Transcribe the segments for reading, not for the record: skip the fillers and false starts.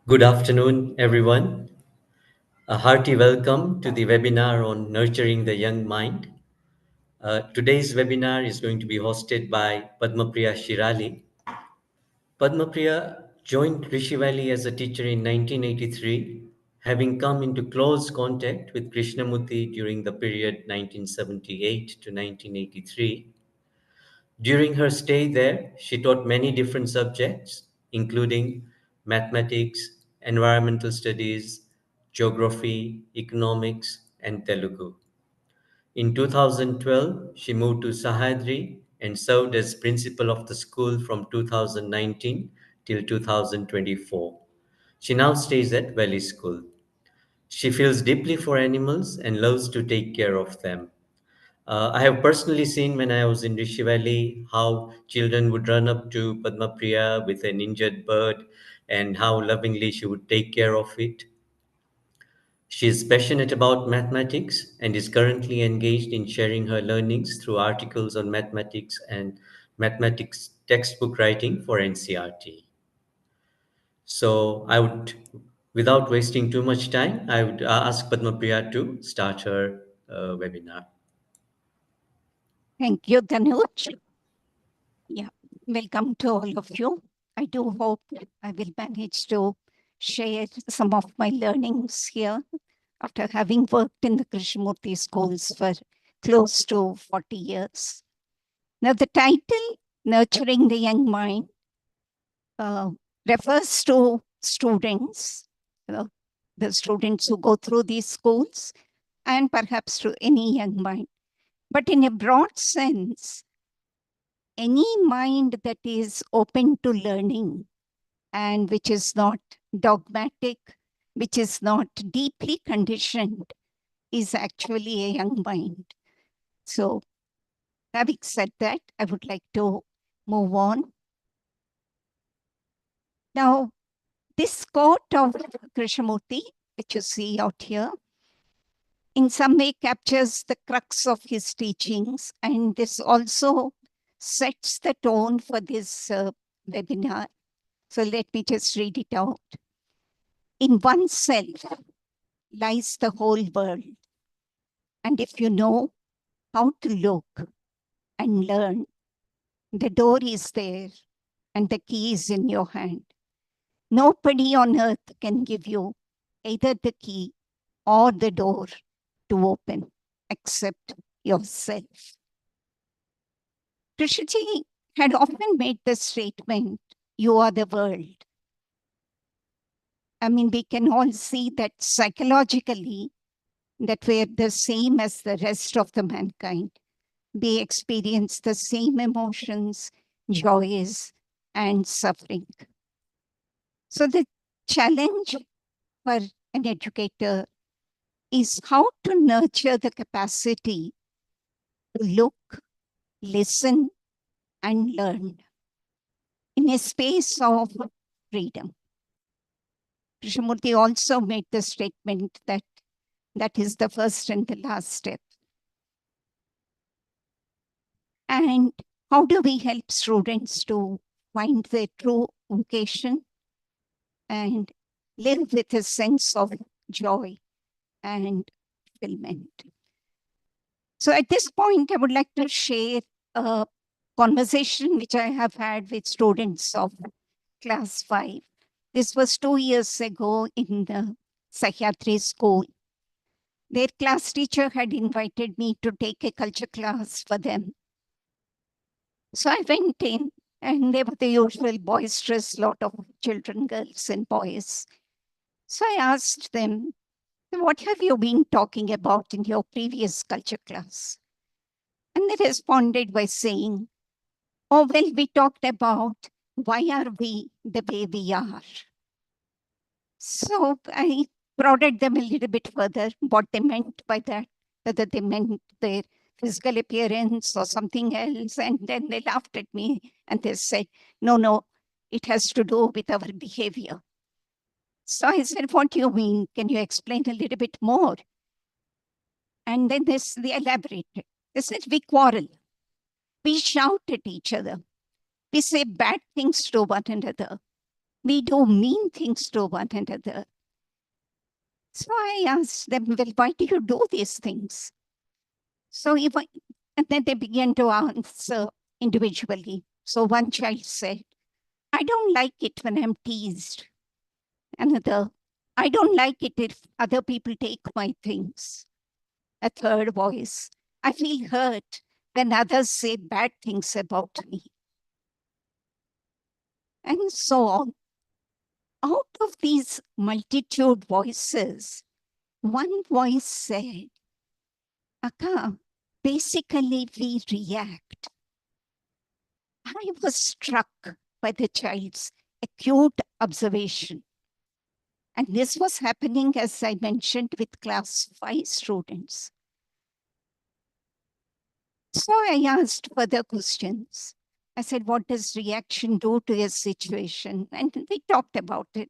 Good afternoon, everyone. A hearty welcome to the webinar on nurturing the young mind. Today's webinar is going to be hosted by Padmapriya Shirali. Padmapriya joined Rishi Valley as a teacher in 1983, having come into close contact with Krishnamurti during the period 1978 to 1983. During her stay there, she taught many different subjects, including mathematics, environmental studies, geography, economics, and Telugu. In 2012, she moved to Sahyadri and served as principal of the school from 2019 till 2024. She now stays at Valley School. She feels deeply for animals and loves to take care of them. I have personally seen when I was in Rishi Valley how children would run up to Padma Priya with an injured bird and how lovingly she would take care of it. She is passionate about mathematics and is currently engaged in sharing her learnings through articles on mathematics and mathematics textbook writing for NCRT. So without wasting too much time, I would ask Padma Priya to start her webinar. Thank you, Dhanuj. Yeah, welcome to all of you. I do hope I will manage to share some of my learnings here after having worked in the Krishnamurti schools for close to 40 years. Now, the title, Nurturing the Young Mind, refers to students, the students who go through these schools, and perhaps to any young mind. But in a broad sense, any mind that is open to learning and which is not dogmatic, which is not deeply conditioned, is actually a young mind. So, having said that, I would like to move on. Now, this quote of Krishnamurti, which you see out here, in some way captures the crux of his teachings, and this also sets the tone for this webinar. So let me just read it out. In oneself lies the whole world. And if you know how to look and learn, the door is there and the key is in your hand. Nobody on earth can give you either the key or the door to open except yourself. Krishnaji had often made the statement, you are the world. I mean, we can all see that psychologically, that we're the same as the rest of the mankind. We experience the same emotions, joys, and suffering. So the challenge for an educator is how to nurture the capacity to look, listen, and learn in a space of freedom. Krishnamurti also made the statement that that is the first and the last step. And how do we help students to find their true vocation and live with a sense of joy and fulfillment? So at this point, I would like to share a conversation which I have had with students of class 5. This was 2 years ago in the Sahyadri school. Their class teacher had invited me to take a culture class for them. So I went in, and they were the usual boisterous lot of children, girls and boys. So I asked them, what have you been talking about in your previous culture class? And they responded by saying, oh, well, we talked about why are we the way we are? So I prodded them a little bit further, what they meant by that, whether they meant their physical appearance or something else. And then they laughed at me and they said, no, it has to do with our behavior. So I said, what do you mean? Can you explain a little bit more? And then they elaborated. They said, we quarrel. We shout at each other. We say bad things to one another. We do mean things to one another. So I asked them, well, why do you do these things? And then they began to answer individually. So one child said, I don't like it when I'm teased. Another, I don't like it if other people take my things. A third voice, I feel hurt when others say bad things about me. And so on. Out of these multitude voices, one voice said, Akka, basically we react. I was struck by the child's acute observation. And this was happening, as I mentioned, with class 5 students. So I asked further questions. I said, what does reaction do to a situation? And we talked about it.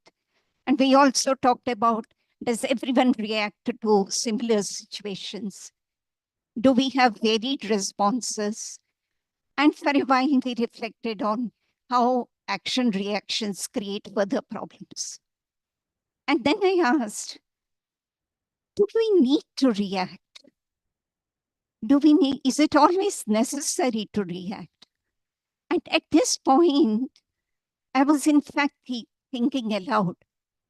And we also talked about, does everyone react to similar situations? Do we have varied responses? And for a while, we reflected on how action reactions create further problems. And then I asked, do we need to react? Is it always necessary to react? And at this point, I was in fact thinking aloud,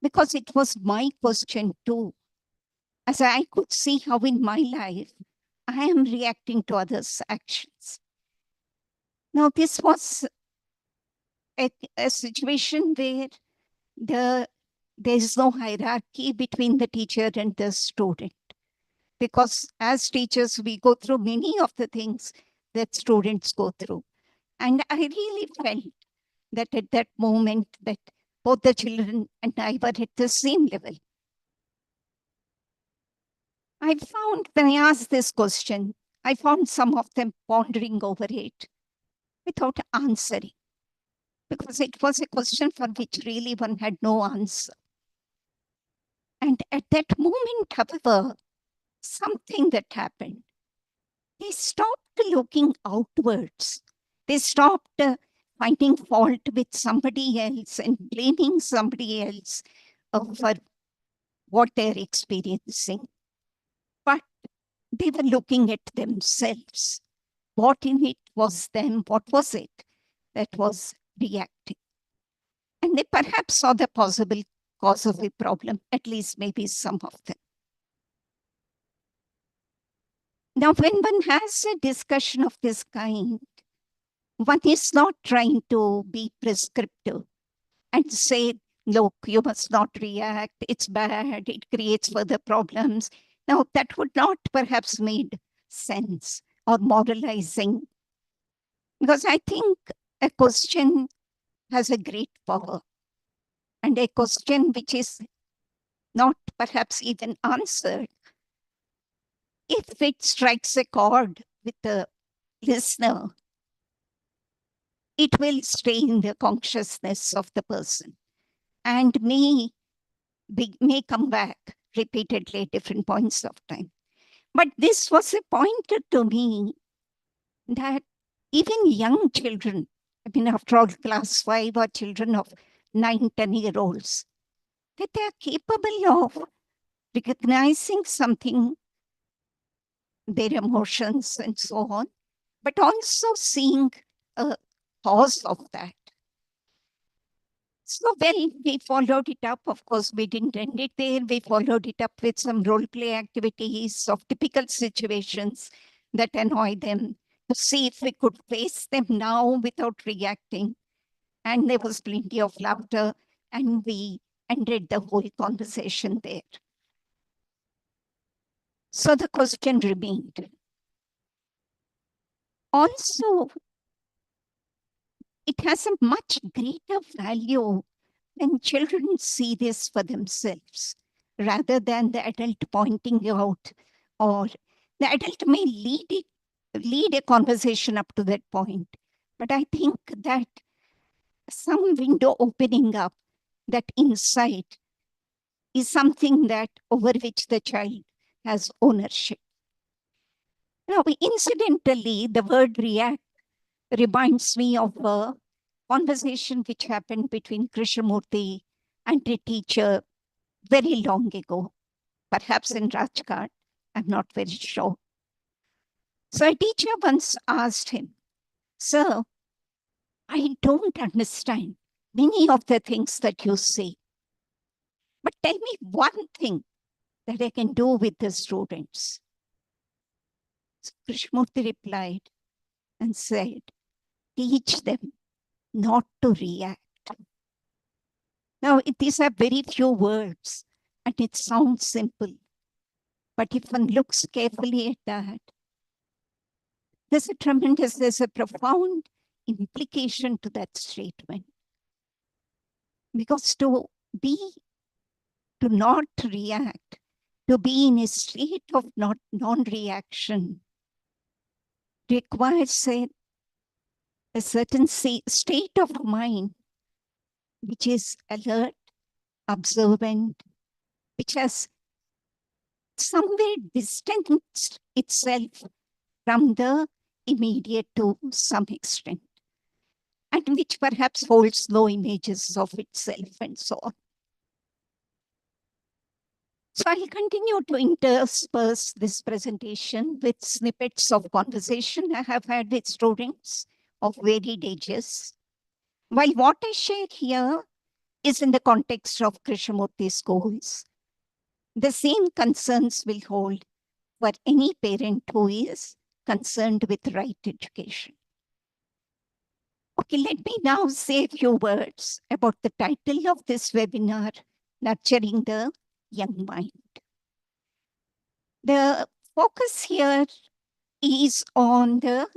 because it was my question too. As I could see how in my life, I am reacting to others' actions. Now, this was a situation where there is no hierarchy between the teacher and the student. Because as teachers, we go through many of the things that students go through. And I really felt that at that moment that both the children and I were at the same level. I found when I asked this question, I found some of them pondering over it without answering, because it was a question for which really one had no answer. And at that moment, however, something that happened, they stopped looking outwards. They stopped finding fault with somebody else and blaming somebody else for what they're experiencing. But they were looking at themselves. What in it was them? What was it that was reacting? And they perhaps saw the possible cause of the problem, at least maybe some of them. Now, when one has a discussion of this kind, one is not trying to be prescriptive and say, look, you must not react, it's bad, it creates further problems. Now, that would not perhaps made sense, or moralizing, because I think a question has a great power, and a question which is not perhaps even answered, if it strikes a chord with the listener, it will stay in the consciousness of the person and may come back repeatedly at different points of time. But this was a pointer to me that even young children, I mean, after all, class 5 are children of 9, 10-year-olds, that they are capable of recognizing something, their emotions and so on, but also seeing a cause of that. So, well, we followed it up. Of course, we didn't end it there. We followed it up with some role play activities of typical situations that annoy them, to see if we could face them now without reacting. And there was plenty of laughter, and we ended the whole conversation there. So the question remained. Also, it has a much greater value when children see this for themselves, rather than the adult pointing out, or the adult may lead a conversation up to that point. But I think that some window opening up, that insight, is something that over which the child has ownership. Now, incidentally, the word react reminds me of a conversation which happened between Krishnamurti and a teacher very long ago, perhaps in Rajghat. I'm not very sure. So a teacher once asked him, "Sir, I don't understand many of the things that you say, but tell me one thing that I can do with the students." So Krishnamurti replied and said, "Teach them not to react." Now, these are very few words and it sounds simple, but if one looks carefully at that, there's a profound implication to that statement. Because to not react, to be in a state of non-reaction requires a certain state of mind which is alert, observant, which has somewhere distanced itself from the immediate to some extent, and which perhaps holds low images of itself and so on. So I'll continue to intersperse this presentation with snippets of conversation I have had with students of varied ages. While what I share here is in the context of Krishnamurti's goals, the same concerns will hold for any parent who is concerned with right education. Okay, let me now say a few words about the title of this webinar, Nurturing the Young Mind. The focus here is on the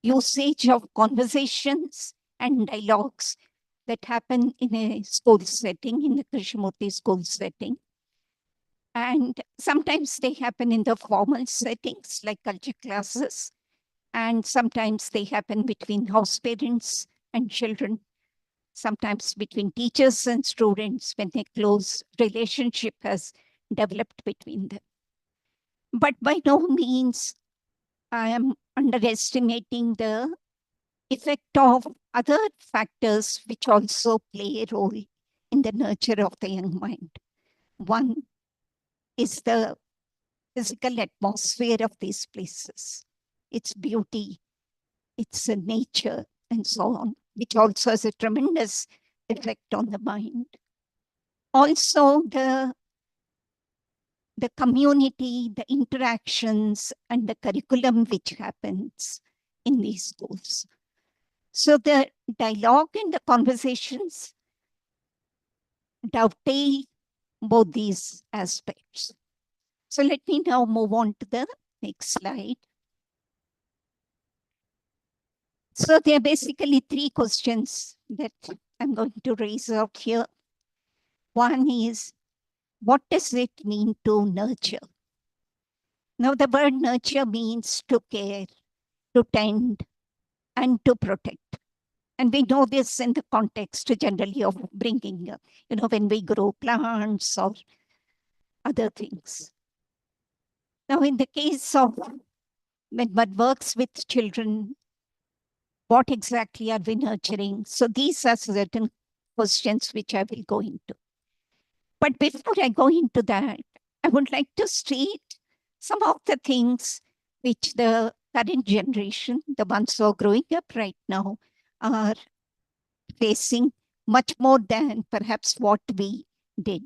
usage of conversations and dialogues that happen in a school setting, in the Krishnamurti school setting. And sometimes they happen in the formal settings like culture classes, and sometimes they happen between house parents and children, sometimes between teachers and students when a close relationship has developed between them. But by no means I am underestimating the effect of other factors which also play a role in the nurture of the young mind. One is the physical atmosphere of these places, its beauty, its nature, and so on, which also has a tremendous effect on the mind. Also, the community, the interactions, and the curriculum which happens in these schools. So the dialogue and the conversations dovetail both these aspects. So let me now move on to the next slide. So there are basically three questions that I'm going to raise out here. One is, what does it mean to nurture? Now, the word nurture means to care, to tend, and to protect. And we know this in the context generally of bringing, when we grow plants or other things. Now, in the case of when one works with children, what exactly are we nurturing? So these are certain questions which I will go into. But before I go into that, I would like to state some of the things which the current generation, the ones who are growing up right now, are facing much more than perhaps what we did.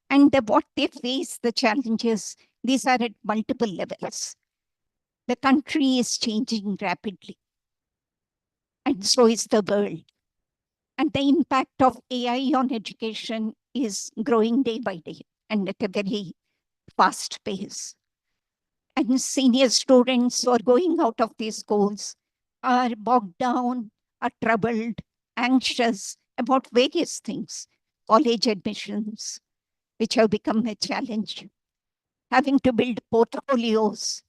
And what they face, the challenges, these are at multiple levels. The country is changing rapidly, and so is the world. And the impact of AI on education is growing day by day and at a very fast pace. And senior students who are going out of these schools are bogged down, are troubled, anxious about various things, college admissions, which have become a challenge, having to build portfolios,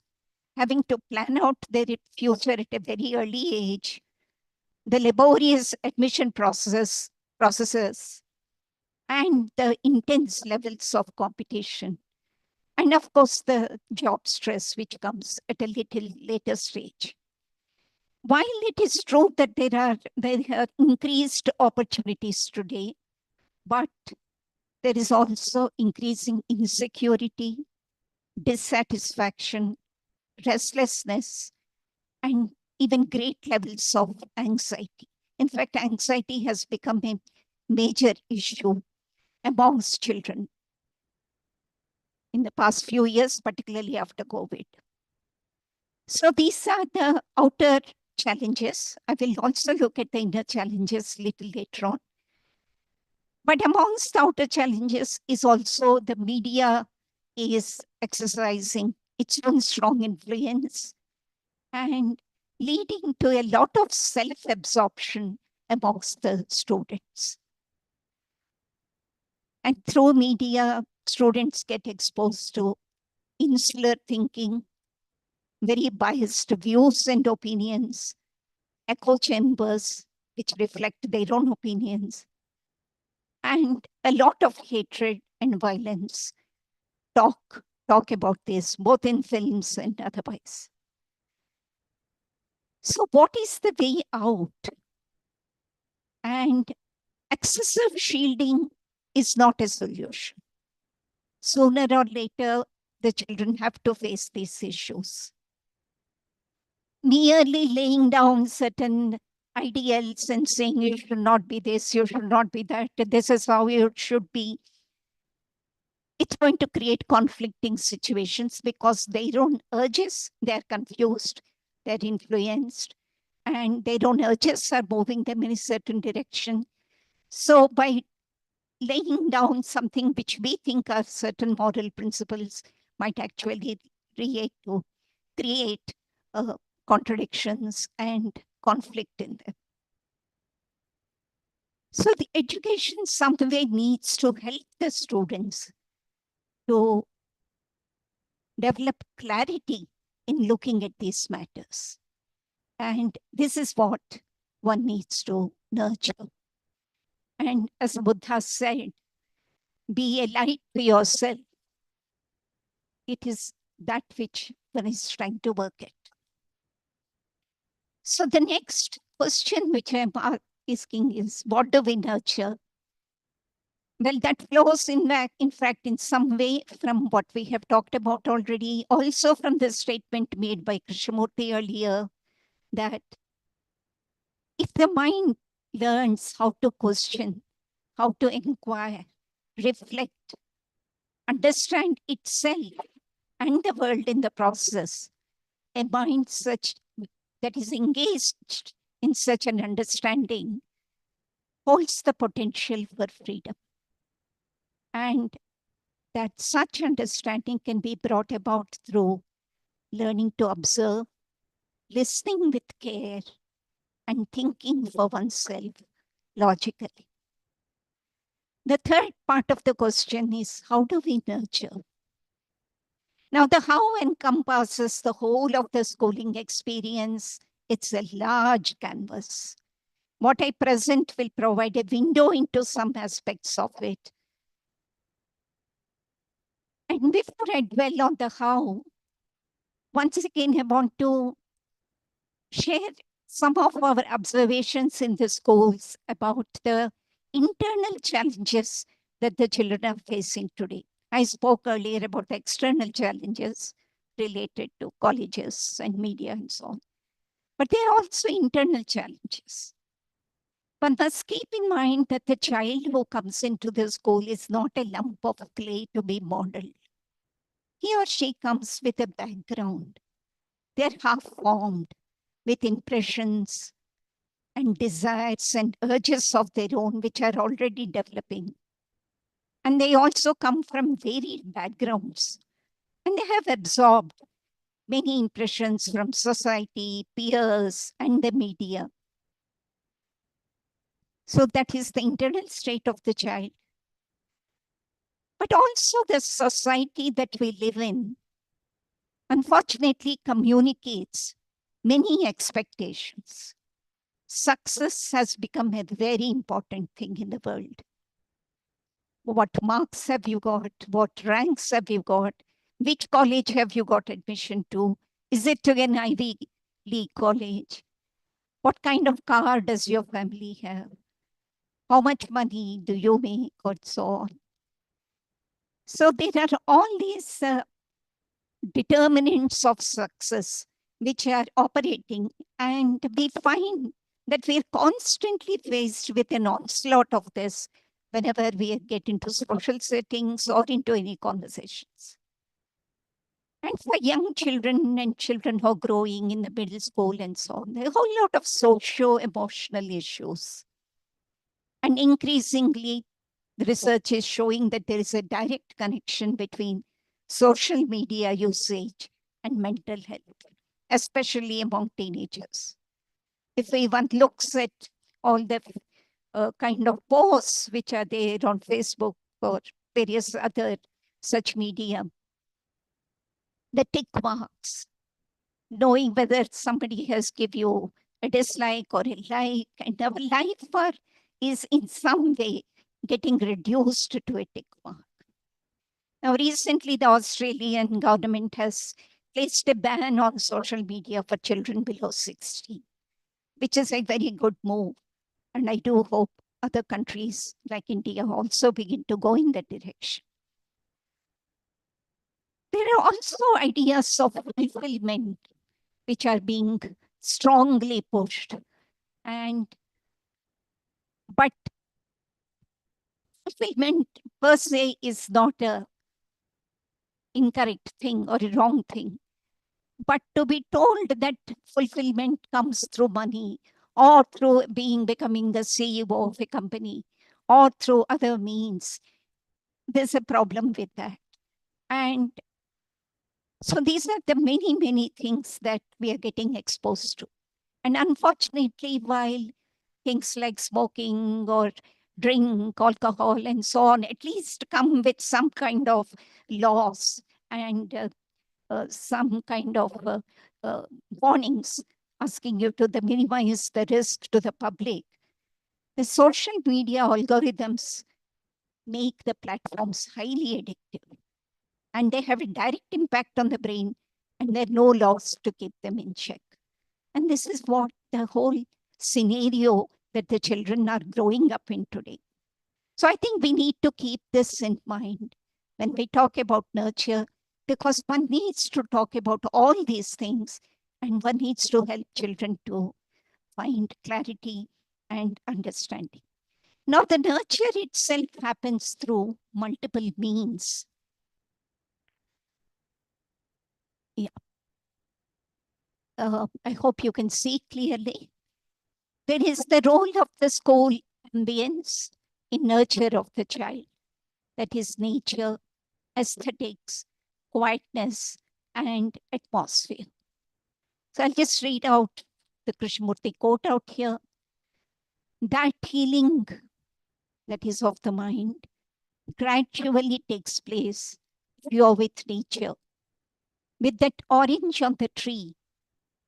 having to plan out their future at a very early age, the laborious admission processes, and the intense levels of competition. And of course, the job stress, which comes at a little later stage. while it is true that there are increased opportunities today, but there is also increasing insecurity, dissatisfaction, restlessness, and even great levels of anxiety. In fact, anxiety has become a major issue amongst children in the past few years, particularly after COVID. So these are the outer challenges. I will also look at the inner challenges little later on. But amongst the outer challenges is also the media is exercising its own strong influence and leading to a lot of self-absorption amongst the students. And through media, students get exposed to insular thinking, very biased views and opinions, echo chambers, which reflect their own opinions, and a lot of hatred and violence talk about this, both in films and otherwise. So what is the way out? And excessive shielding is not a solution. Sooner or later, the children have to face these issues. Merely laying down certain ideals and saying you should not be this, you should not be that, this is how you should be, it's going to create conflicting situations because their own urges, they're confused, they're influenced, and their own urges are moving them in a certain direction. So by laying down something which we think are certain moral principles might actually create contradictions and conflict in them. So the education some way needs to help the students to develop clarity in looking at these matters. And this is what one needs to nurture. And as Buddha said, be a light to yourself. It is that which one is trying to work at. So the next question which I'm asking is, what do we nurture? Well, that flows in fact, in some way from what we have talked about already, also from the statement made by Krishnamurti earlier, that if the mind learns how to question, how to inquire, reflect, understand itself and the world in the process, a mind such that is engaged in such an understanding holds the potential for freedom. And that such understanding can be brought about through learning to observe, listening with care, and thinking for oneself logically. The third part of the question is, how do we nurture? Now, the how encompasses the whole of the schooling experience. It's a large canvas. What I present will provide a window into some aspects of it. And before I dwell on the how, once again, I want to share some of our observations in the schools about the internal challenges that the children are facing today. I spoke earlier about the external challenges related to colleges and media and so on. But there are also internal challenges. One must keep in mind that the child who comes into the school is not a lump of clay to be modeled. He or she comes with a background. They're half-formed with impressions and desires and urges of their own, which are already developing. And they also come from varied backgrounds. And they have absorbed many impressions from society, peers, and the media. So that is the internal state of the child. But also the society that we live in, unfortunately, communicates many expectations. Success has become a very important thing in the world. What marks have you got? What ranks have you got? Which college have you got admission to? Is it to an Ivy League college? What kind of car does your family have? How much money do you make, or so on? So there are all these determinants of success which are operating, and we find that we're constantly faced with an onslaught of this whenever we get into social settings or into any conversations. And for young children and children who are growing in the middle school and so on, there are a whole lot of socio-emotional issues. And increasingly, the research is showing that there is a direct connection between social media usage and mental health, especially among teenagers. If one looks at all the kind of posts which are there on Facebook or various other such media, the tick marks, knowing whether somebody has given you a dislike or a like, and our life is in some way getting reduced to a tick mark. Now, recently, the Australian government has placed a ban on social media for children below 16, which is a very good move. And I do hope other countries like India also begin to go in that direction. There are also ideas of fulfillment which are being strongly pushed. But fulfillment per se is not a incorrect thing or a wrong thing. But to be told that fulfillment comes through money or through becoming the CEO of a company or through other means, there's a problem with that. And so these are the many, many things that we are getting exposed to. And unfortunately, while things like smoking or drink alcohol and so on at least come with some kind of laws and some kind of warnings asking you to minimize the risk to the public, the social media algorithms make the platforms highly addictive, and they have a direct impact on the brain, and there are no laws to keep them in check. And this is what the whole scenario that the children are growing up in today. So I think we need to keep this in mind when we talk about nurture, because one needs to talk about all these things, and one needs to help children to find clarity and understanding. Now, the nurture itself happens through multiple means. Yeah. I hope you can see clearly. There is the role of the school ambience in nurture of the child. That is nature, aesthetics, quietness, and atmosphere. So I'll just read out the Krishnamurti quote out here. That healing that is of the mind gradually takes place if you are with nature, with that orange on the tree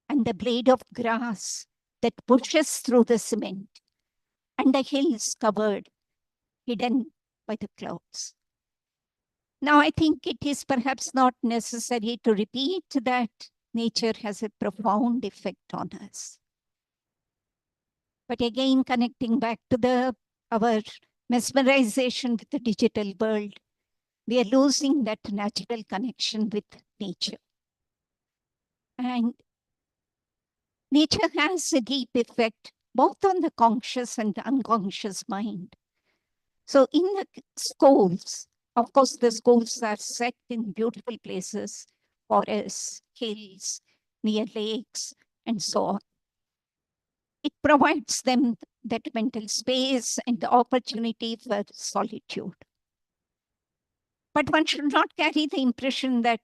and the blade of grass that pushes through the cement and the hills covered, hidden by the clouds. Now, I think it is perhaps not necessary to repeat that nature has a profound effect on us. But again, connecting back to our mesmerization with the digital world, we are losing that natural connection with nature. And nature has a deep effect both on the conscious and the unconscious mind. So in the schools, of course, the schools are set in beautiful places, forests, hills, near lakes, and so on. It provides them that mental space and the opportunity for solitude. But one should not carry the impression that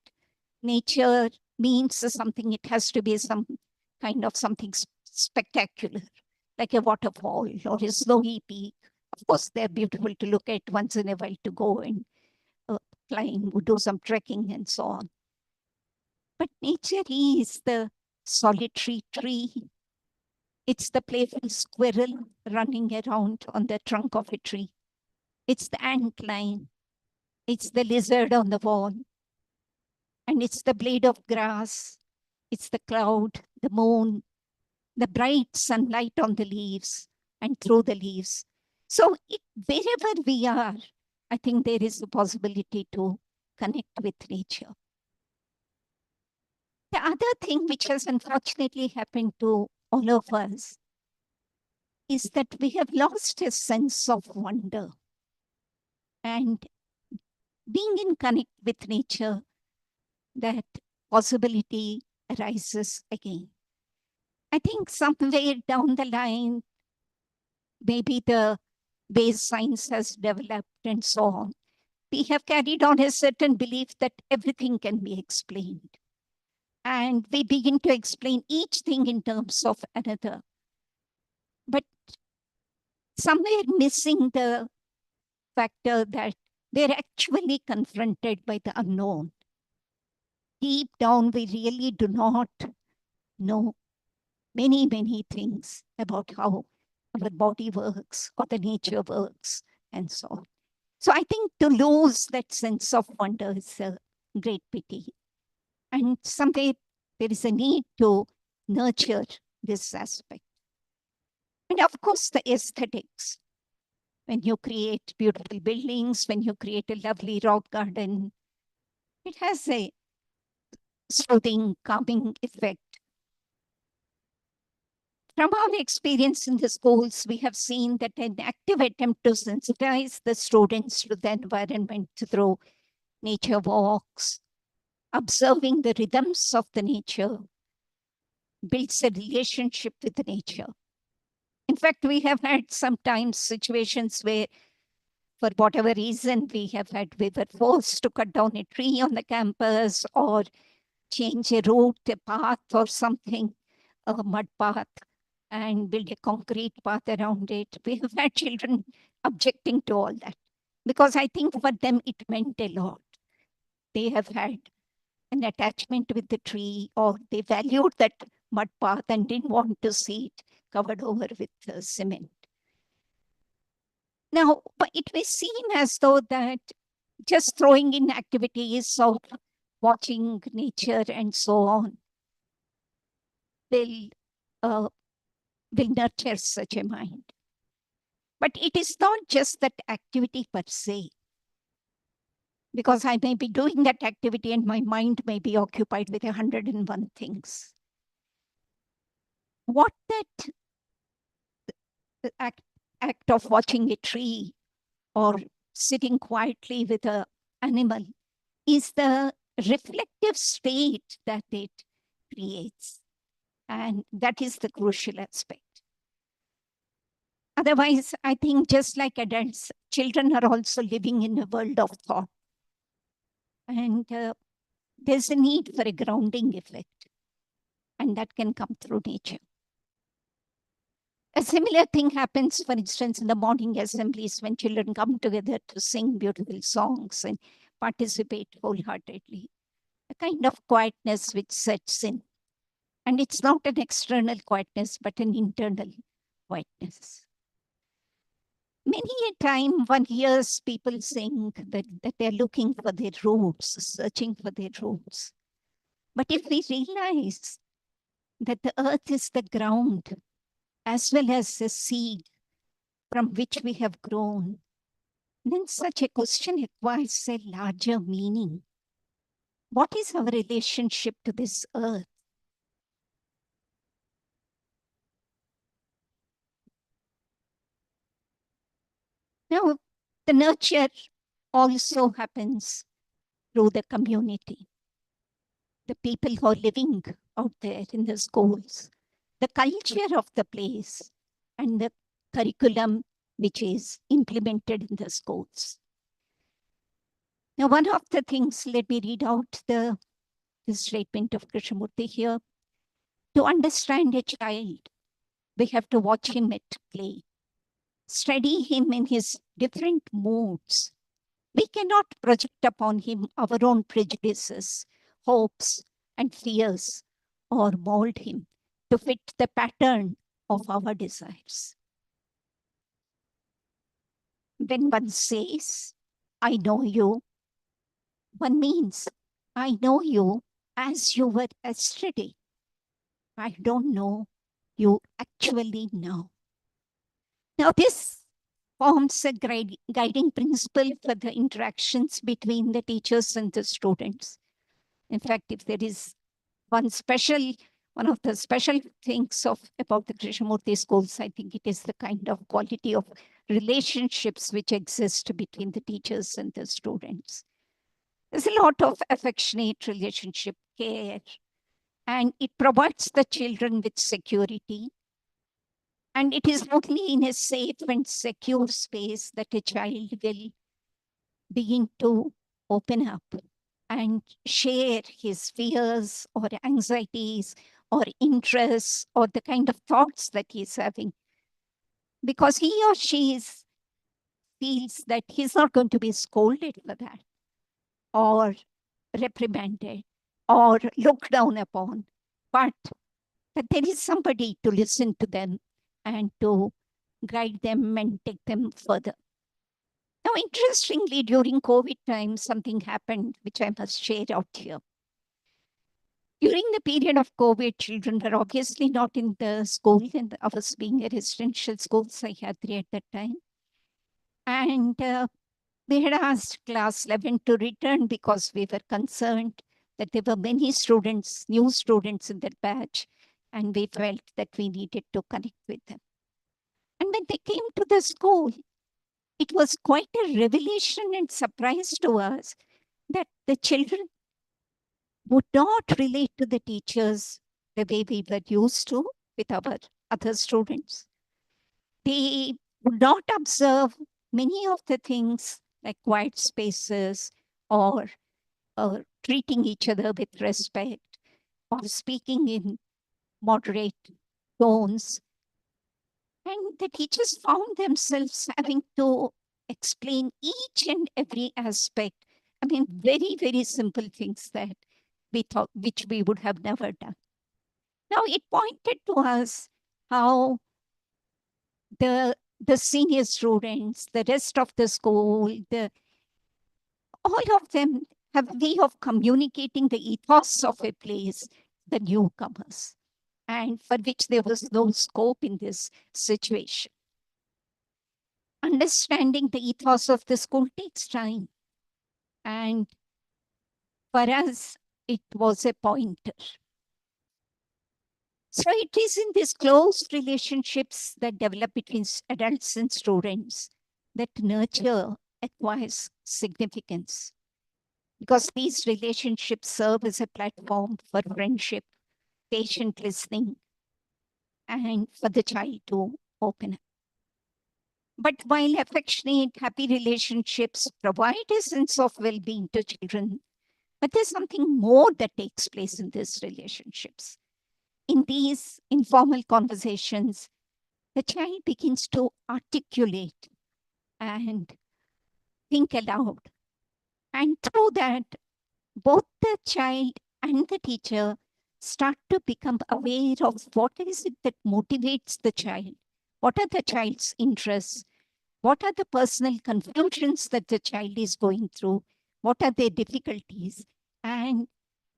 nature means something, it has to be some kind of something spectacular, like a waterfall or a snowy peak. Of course, they're beautiful to look at once in a while, to go and climb, do some trekking and so on. But nature is the solitary tree. It's the playful squirrel running around on the trunk of a tree. It's the antlion. It's the lizard on the wall. And it's the blade of grass. It's the cloud, the moon, the bright sunlight on the leaves and through the leaves. So wherever we are, I think there is a possibility to connect with nature. The other thing which has unfortunately happened to all of us is that we have lost a sense of wonder. And being in connect with nature, that possibility arises again. I think somewhere down the line, maybe the way science has developed and so on, we have carried on a certain belief that everything can be explained. And we begin to explain each thing in terms of another. But somewhere missing the factor that we're actually confronted by the unknown. Deep down, we really do not know many, many things about how our body works, or the nature works, and so on. So I think to lose that sense of wonder is a great pity. And someday there is a need to nurture this aspect. And of course, the aesthetics. When you create beautiful buildings, when you create a lovely rock garden, it has a soothing, calming effect. From our experience in the schools, we have seen that an active attempt to sensitize the students to the environment through nature walks, observing the rhythms of the nature, builds a relationship with the nature. In fact, we have had sometimes situations where, for whatever reason, we were forced to cut down a tree on the campus or change a route, a path or something, a mud path, and build a concrete path around it. We have had children objecting to all that because I think for them it meant a lot. They have had an attachment with the tree, or they valued that mud path and didn't want to see it covered over with cement. Now, but it may seem as though that just throwing in activities of watching nature and so on will nurture such a mind. But it is not just that activity per se, because I may be doing that activity and my mind may be occupied with 101 things. What that act of watching a tree or sitting quietly with an animal is the reflective state that it creates. And that is the crucial aspect. Otherwise, I think just like adults, children are also living in a world of thought. And there's a need for a grounding effect. And that can come through nature. A similar thing happens, for instance, in the morning assemblies when children come together to sing beautiful songs and participate wholeheartedly. A kind of quietness which sets in. And it's not an external quietness, but an internal quietness. Many a time one hears people saying that they're looking for their roots, searching for their roots. But if we realize that the earth is the ground as well as the seed from which we have grown, then such a question acquires a larger meaning. What is our relationship to this earth? Now, the nurture also happens through the community, the people who are living out there in the schools, the culture of the place, and the curriculum which is implemented in the schools. Now, one of the things, let me read out the statement of Krishnamurti here. To understand a child, we have to watch him at play, study him in his different moods. We cannot project upon him our own prejudices, hopes, and fears, or mold him to fit the pattern of our desires. When one says, I know you, one means, I know you as you were yesterday. I don't know you actually know. Now, this forms a guiding principle for the interactions between the teachers and the students. In fact, if there is one of the special things about the Krishnamurti schools, I think it is the kind of quality of relationships which exist between the teachers and the students. There's a lot of affectionate relationship, care, and it provides the children with security. And it is only in a safe and secure space that a child will begin to open up and share his fears or anxieties or interests or the kind of thoughts that he's having. Because he or she feels that he's not going to be scolded for that or reprimanded or looked down upon, but that there is somebody to listen to them and to guide them and take them further. Now, interestingly, during COVID time, something happened which I must share out here. During the period of COVID, children were obviously not in the school, and I was being a residential school, Sahyadri at that time. And they had asked class 11 to return because we were concerned that there were many students, new students in that batch, and we felt that we needed to connect with them. And when they came to the school, it was quite a revelation and surprise to us that the children would not relate to the teachers the way we were used to with our other students. They would not observe many of the things like quiet spaces or treating each other with respect or speaking in moderate tones. And the teachers found themselves having to explain each and every aspect. I mean, very, very simple things that we thought, which we would have never done. Now, it pointed to us how the senior students, the rest of the school, all of them have a way of communicating the ethos of a place, the newcomers, and for which there was no scope in this situation. Understanding the ethos of the school takes time. And for us, it was a pointer. So it is in these close relationships that develop between adults and students that nurture acquires significance. Because these relationships serve as a platform for friendship, patient listening, and for the child to open up. But while affectionate, happy relationships provide a sense of well-being to children, but there's something more that takes place in these relationships. In these informal conversations, the child begins to articulate and think aloud. And through that, both the child and the teacher start to become aware of what is it that motivates the child, what are the child's interests, what are the personal confusions that the child is going through, what are their difficulties. And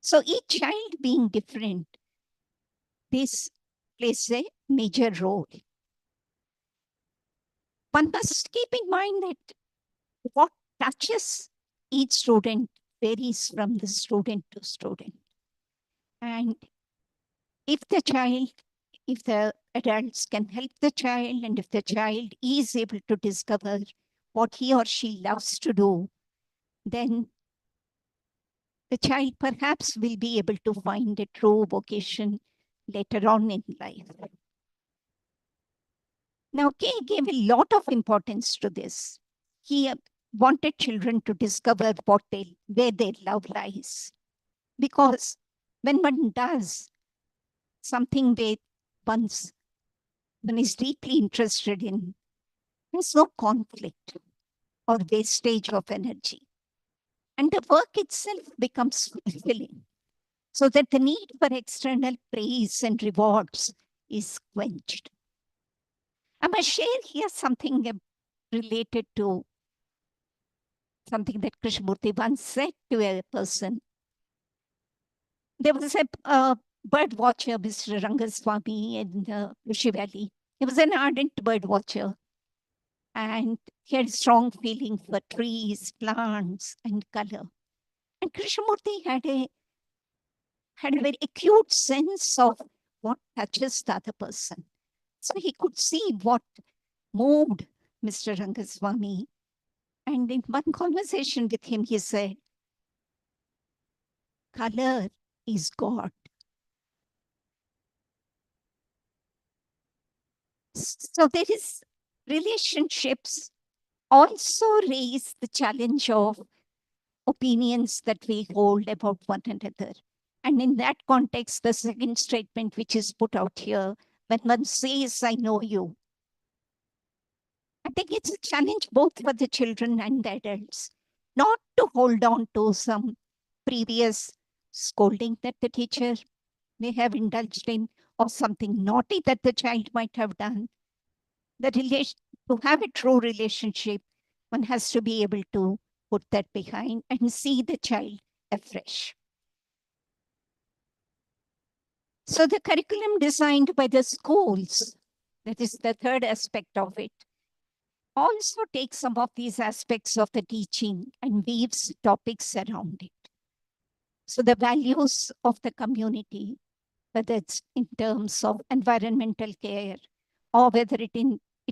so each child being different, this plays a major role. One must keep in mind that what touches each student varies from the student to student. And if the adults can help the child, and if the child is able to discover what he or she loves to do, then the child perhaps will be able to find a true vocation later on in life. Now, Kay gave a lot of importance to this. He wanted children to discover where their love lies. Because when one does something that one is deeply interested in, there's no conflict or wastage of energy. And the work itself becomes fulfilling, so that the need for external praise and rewards is quenched. I must share here something related to something that Krishnamurti once said to a person. There was bird watcher, Mr. Rangaswamy in Rishi Valley. He was an ardent bird watcher, and he had a strong feeling for trees, plants, and color. And Krishnamurti had a very acute sense of what touches the other person. So he could see what moved Mr. Rangaswamy. And in one conversation with him, he said, color is God. So there is relationships also raise the challenge of opinions that we hold about one another. And in that context, the second statement, which is put out here, when one says, I know you, I think it's a challenge both for the children and the adults, not to hold on to some previous scolding that the teacher may have indulged in or something naughty that the child might have done. To have a true relationship, one has to be able to put that behind and see the child afresh. So the curriculum designed by the schools, that is the third aspect of it, also takes some of these aspects of the teaching and weaves topics around it. So the values of the community, whether it's in terms of environmental care or whether it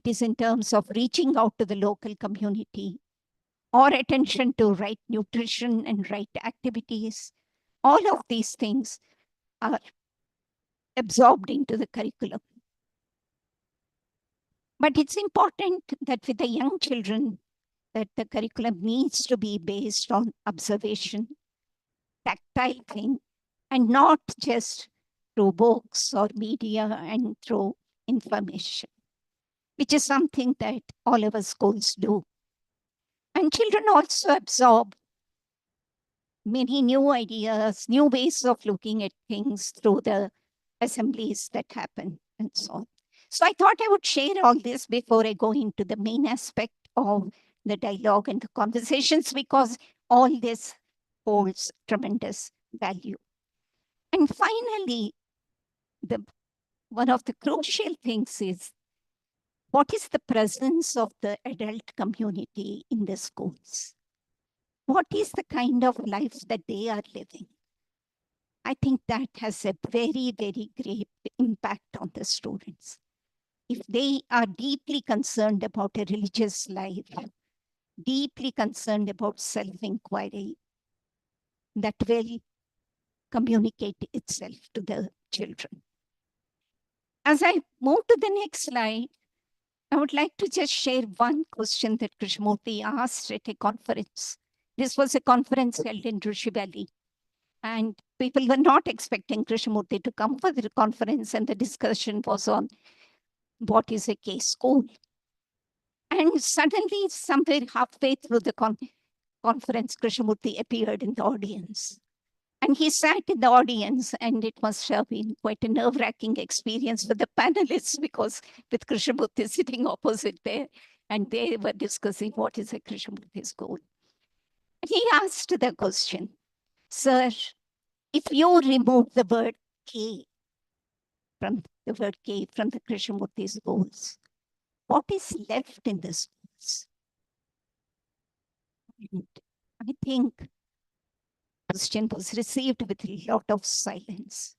is in terms of reaching out to the local community or attention to right nutrition and right activities, all of these things are absorbed into the curriculum. But it's important that with the young children, that the curriculum needs to be based on observation, tactile thing, and not just through books or media and through information, which is something that all of our schools do. And children also absorb many new ideas, new ways of looking at things through the assemblies that happen and so on. So I thought I would share all this before I go into the main aspect of the dialogue and the conversations, because all this holds tremendous value. And finally, one of the crucial things is what is the presence of the adult community in the schools? What is the kind of life that they are living? I think that has a very, very great impact on the students. If they are deeply concerned about a religious life, deeply concerned about self-inquiry, that will communicate itself to the children. As I move to the next slide, I would like to just share one question that Krishnamurti asked at a conference. This was a conference held in Rishi Valley, and people were not expecting Krishnamurti to come for the conference, and the discussion was on what is a K school. And suddenly, somewhere halfway through the conference, Krishnamurti appeared in the audience. And he sat in the audience, and it must have been quite a nerve-wracking experience for the panelists, because with Krishnamurti sitting opposite there, and they were discussing what is a Krishnamurti school. And he asked the question, sir, if you remove the word K from the Krishnamurti schools, what is left in the schools? And I think the question was received with a lot of silence,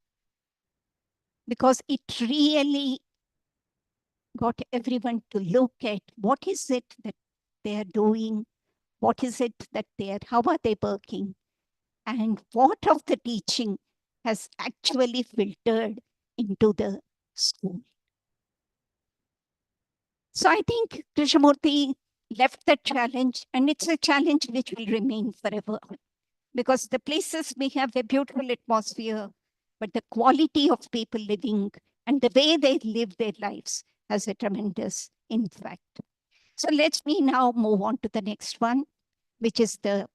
because it really got everyone to look at what is it that they are doing, what is it that how are they working, and what of the teaching has actually filtered into the school. So I think Krishnamurti left that challenge, and it's a challenge which will remain forever, because the places may have a beautiful atmosphere, but the quality of people living and the way they live their lives has a tremendous impact. So let me now move on to the next one, which is the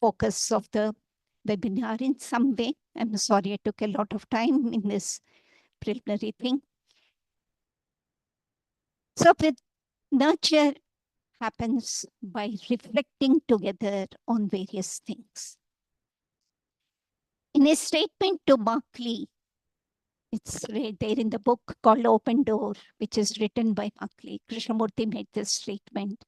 focus of the webinar in some way. I'm sorry I took a lot of time in this preliminary thing. So with nurture happens by reflecting together on various things. In a statement to Markley, It's right there in the book called Open Door, which is written by Mackley. Krishnamurti made this statement.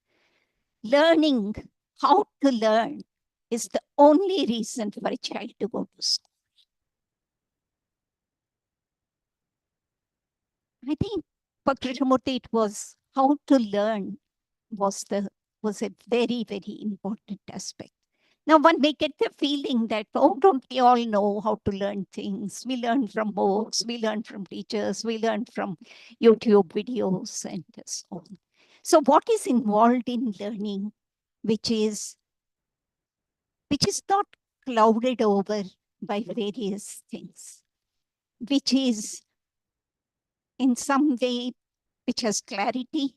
Learning how to learn is the only reason for a child to go to school. I think for Krishnamurti, it was how to learn was a very, very important aspect. Now, one may get the feeling that, oh, don't we all know how to learn things? We learn from books, we learn from teachers, we learn from YouTube videos, and so on. So, what is involved in learning, which is not clouded over by various things, which is in some way, which has clarity,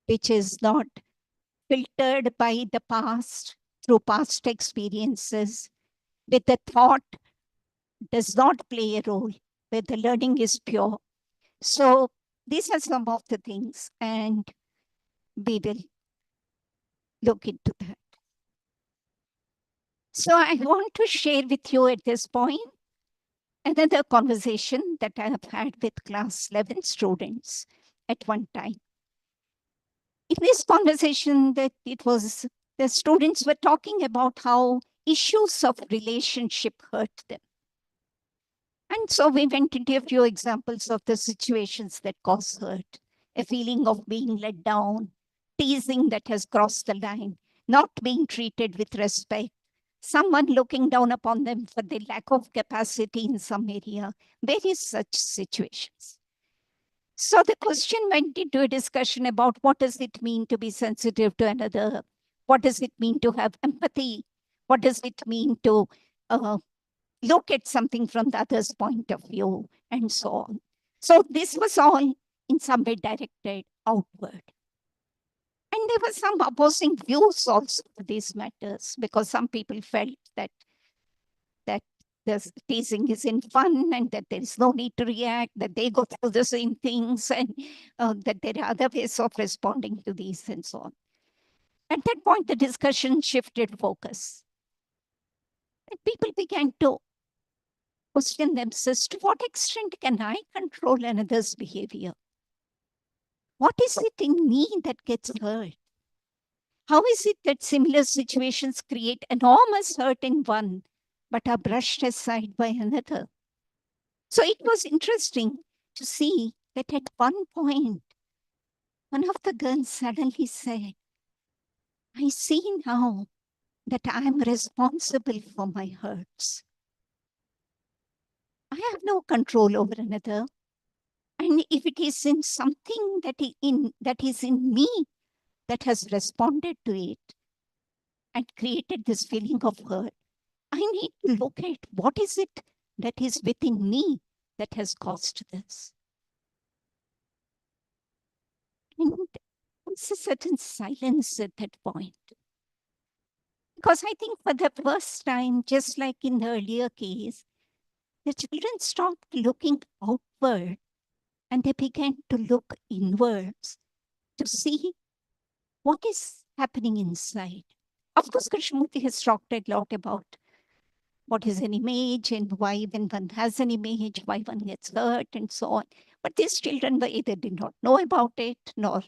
which is not filtered by the past through past experiences, with the thought does not play a role, where the learning is pure. So these are some of the things, and we will look into that. So I want to share with you at this point another conversation that I have had with class 11 students at one time. In this conversation, that it was the students were talking about how issues of relationship hurt them. And so we went into a few examples of the situations that cause hurt, a feeling of being let down, teasing that has crossed the line, not being treated with respect, someone looking down upon them for their lack of capacity in some area, various such situations. So the question went into a discussion about what does it mean to be sensitive to another? What does it mean to have empathy? What does it mean to look at something from the other's point of view, and so on. So this was all in some way directed outward. And there were some opposing views also to these matters, because some people felt that the teasing is in fun and that there is no need to react, that they go through the same things, and that there are other ways of responding to these and so on. At that point, the discussion shifted focus. And people began to question themselves, to what extent can I control another's behavior? What is it in me that gets hurt? How is it that similar situations create enormous hurt in one, but are brushed aside by another? So it was interesting to see that at one point, one of the girls suddenly said, I see now that I am responsible for my hurts. I have no control over another. And if it is in something that is in me that has responded to it and created this feeling of hurt, I need to look at what is it that is within me that has caused this. And there's a certain silence at that point. Because I think for the first time, just like in the earlier case, the children stopped looking outward and they began to look inwards to see what is happening inside. Of course, Krishnamurti has talked a lot about what is an image and why when one has an image, why one gets hurt and so on. But these children were either did not know about it, nor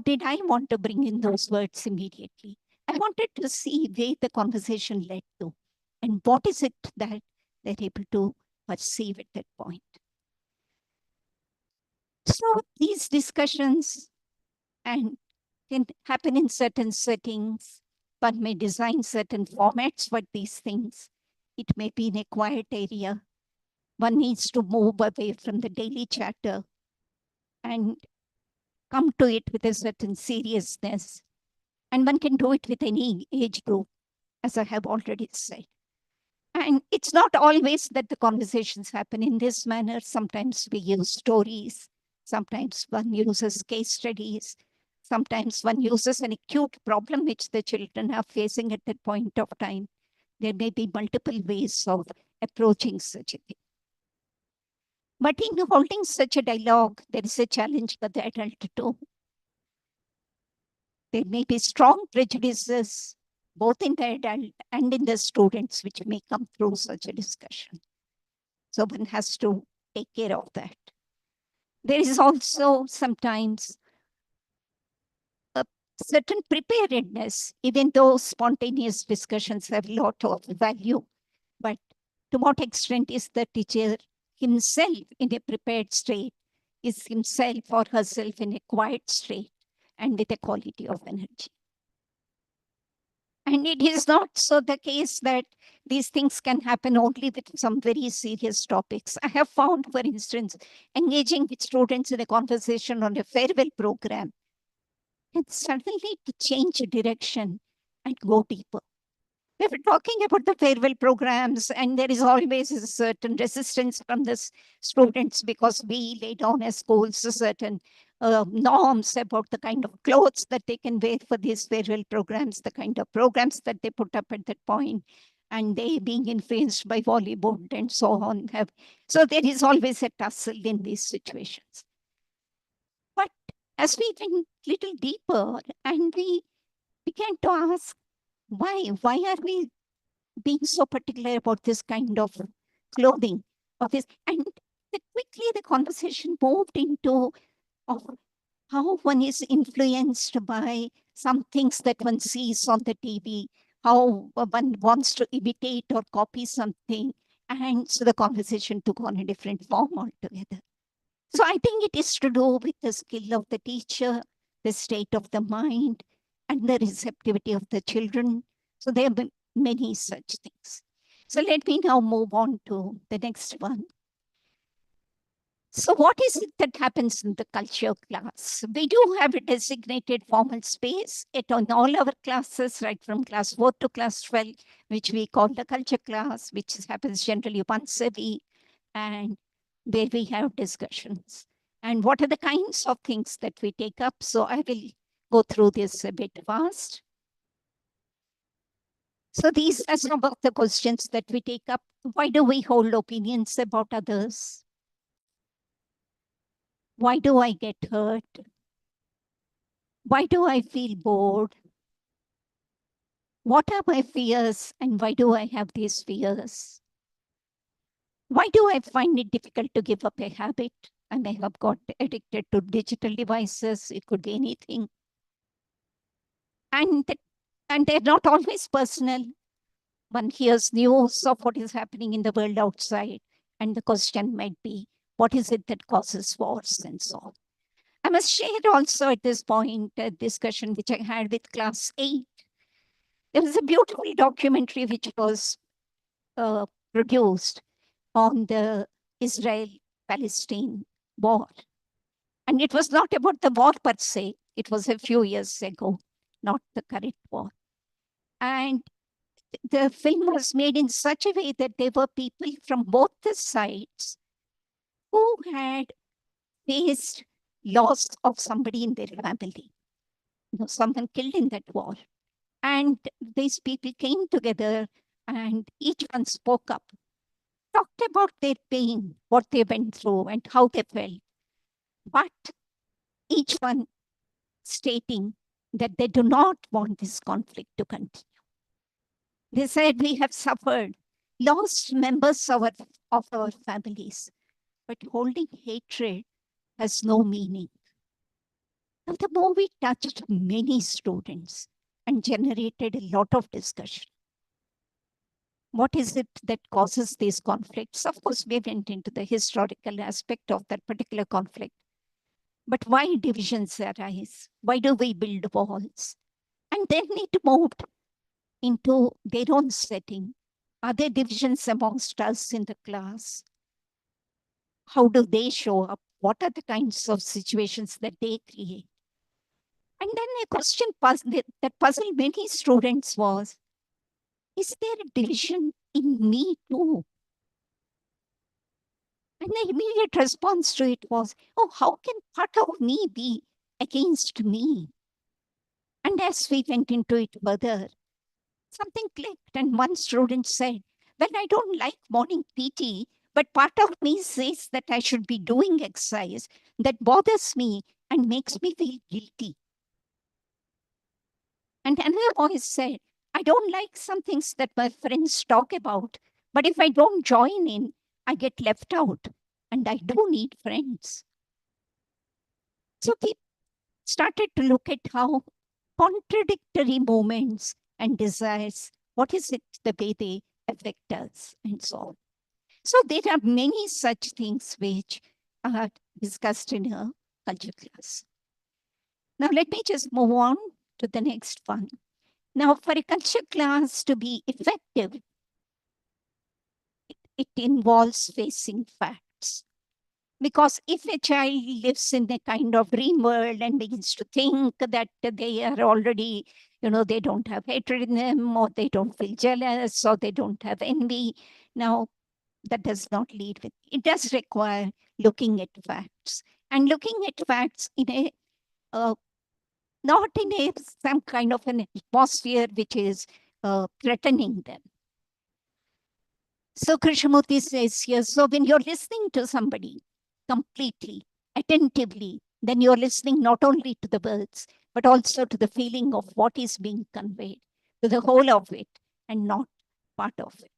did I want to bring in those words immediately. I wanted to see where the conversation led to and what is it that they're able to perceive at that point. So these discussions and can happen in certain settings. One may design certain formats for these things. It may be in a quiet area. One needs to move away from the daily chatter and come to it with a certain seriousness. And one can do it with any age group, as I have already said. And it's not always that the conversations happen in this manner. Sometimes we use stories. Sometimes one uses case studies. Sometimes one uses an acute problem which the children are facing at that point of time. There may be multiple ways of approaching such a thing. But in holding such a dialogue, there is a challenge for the adult too. There may be strong prejudices, both in the adult and in the students, which may come through such a discussion. So one has to take care of that. There is also sometimes a certain preparedness, even though spontaneous discussions have a lot of value. But to what extent is the teacher himself in a prepared state, is himself or herself in a quiet state and with a quality of energy? And it is not so the case that these things can happen only with some very serious topics. I have found, for instance, engaging with students in a conversation on a farewell program and suddenly to change direction and go deeper. We were talking about the farewell programs, and there is always a certain resistance from the students because we lay down as schools certain norms about the kind of clothes that they can wear for these farewell programs, the kind of programs that they put up at that point, and they being influenced by Bollywood and so on. So there is always a tussle in these situations. But as we went little deeper and we began to ask, why are we being so particular about this kind of clothing of this? And quickly the conversation moved into of how one is influenced by some things that one sees on the TV, how one wants to imitate or copy something. And so the conversation took on a different form altogether. So I think it is to do with the skill of the teacher, the state of the mind, and the receptivity of the children. So there have been many such things. So let me now move on to the next one. So what is it that happens in the culture class? We do have a designated formal space on all our classes, right from class 4 to class 12, which we call the culture class, which happens generally once a week, and where we have discussions. And what are the kinds of things that we take up? So I will go through this a bit fast. So these are some of the questions that we take up. Why do we hold opinions about others? Why do I get hurt? Why do I feel bored? What are my fears and why do I have these fears? Why do I find it difficult to give up a habit? I may have got addicted to digital devices. It could be anything. And they're not always personal. One hears news of what is happening in the world outside, and the question might be, what is it that causes wars and so on? I must share also at this point a discussion which I had with class 8. There was a beautiful documentary which was produced on the Israel-Palestine war. And it was not about the war per se. It was a few years ago, not the current war. And the film was made in such a way that there were people from both the sides who had faced loss of somebody in their family. Someone killed in that war. And these people came together and each one spoke up, talked about their pain, what they went through, and how they felt. But each one stating that they do not want this conflict to continue. They said, we have suffered, lost members of our families, but holding hatred has no meaning. Now, the movie touched many students and generated a lot of discussion. What is it that causes these conflicts? Of course, we went into the historical aspect of that particular conflict. But why divisions arise? Why do we build walls? And then it moved into their own setting. Are there divisions amongst us in the class? How do they show up? What are the kinds of situations that they create? And then a question that puzzled many students was, is there a division in me too? And the immediate response to it was, oh, how can part of me be against me? And as we went into it further, something clicked, and one student said, well, I don't like morning PT, but part of me says that I should be doing exercise that bothers me and makes me feel guilty. And another voice said, I don't like some things that my friends talk about, but if I don't join in, I get left out and I do need friends. So we started to look at how contradictory moments and desires, what is it the way they affect us and so on. So there are many such things which are discussed in a culture class. Now let me just move on to the next one. Now for a culture class to be effective, it involves facing facts. Because if a child lives in a kind of dream world and begins to think that they are already, they don't have hatred in them, or they don't feel jealous, or they don't have envy, now that does not lead with, it does require looking at facts. And looking at facts in a, not in a some kind of an atmosphere which is threatening them. So Krishnamurti says here, so when you're listening to somebody completely, attentively, then you're listening not only to the words, but also to the feeling of what is being conveyed, to the whole of it, and not part of it.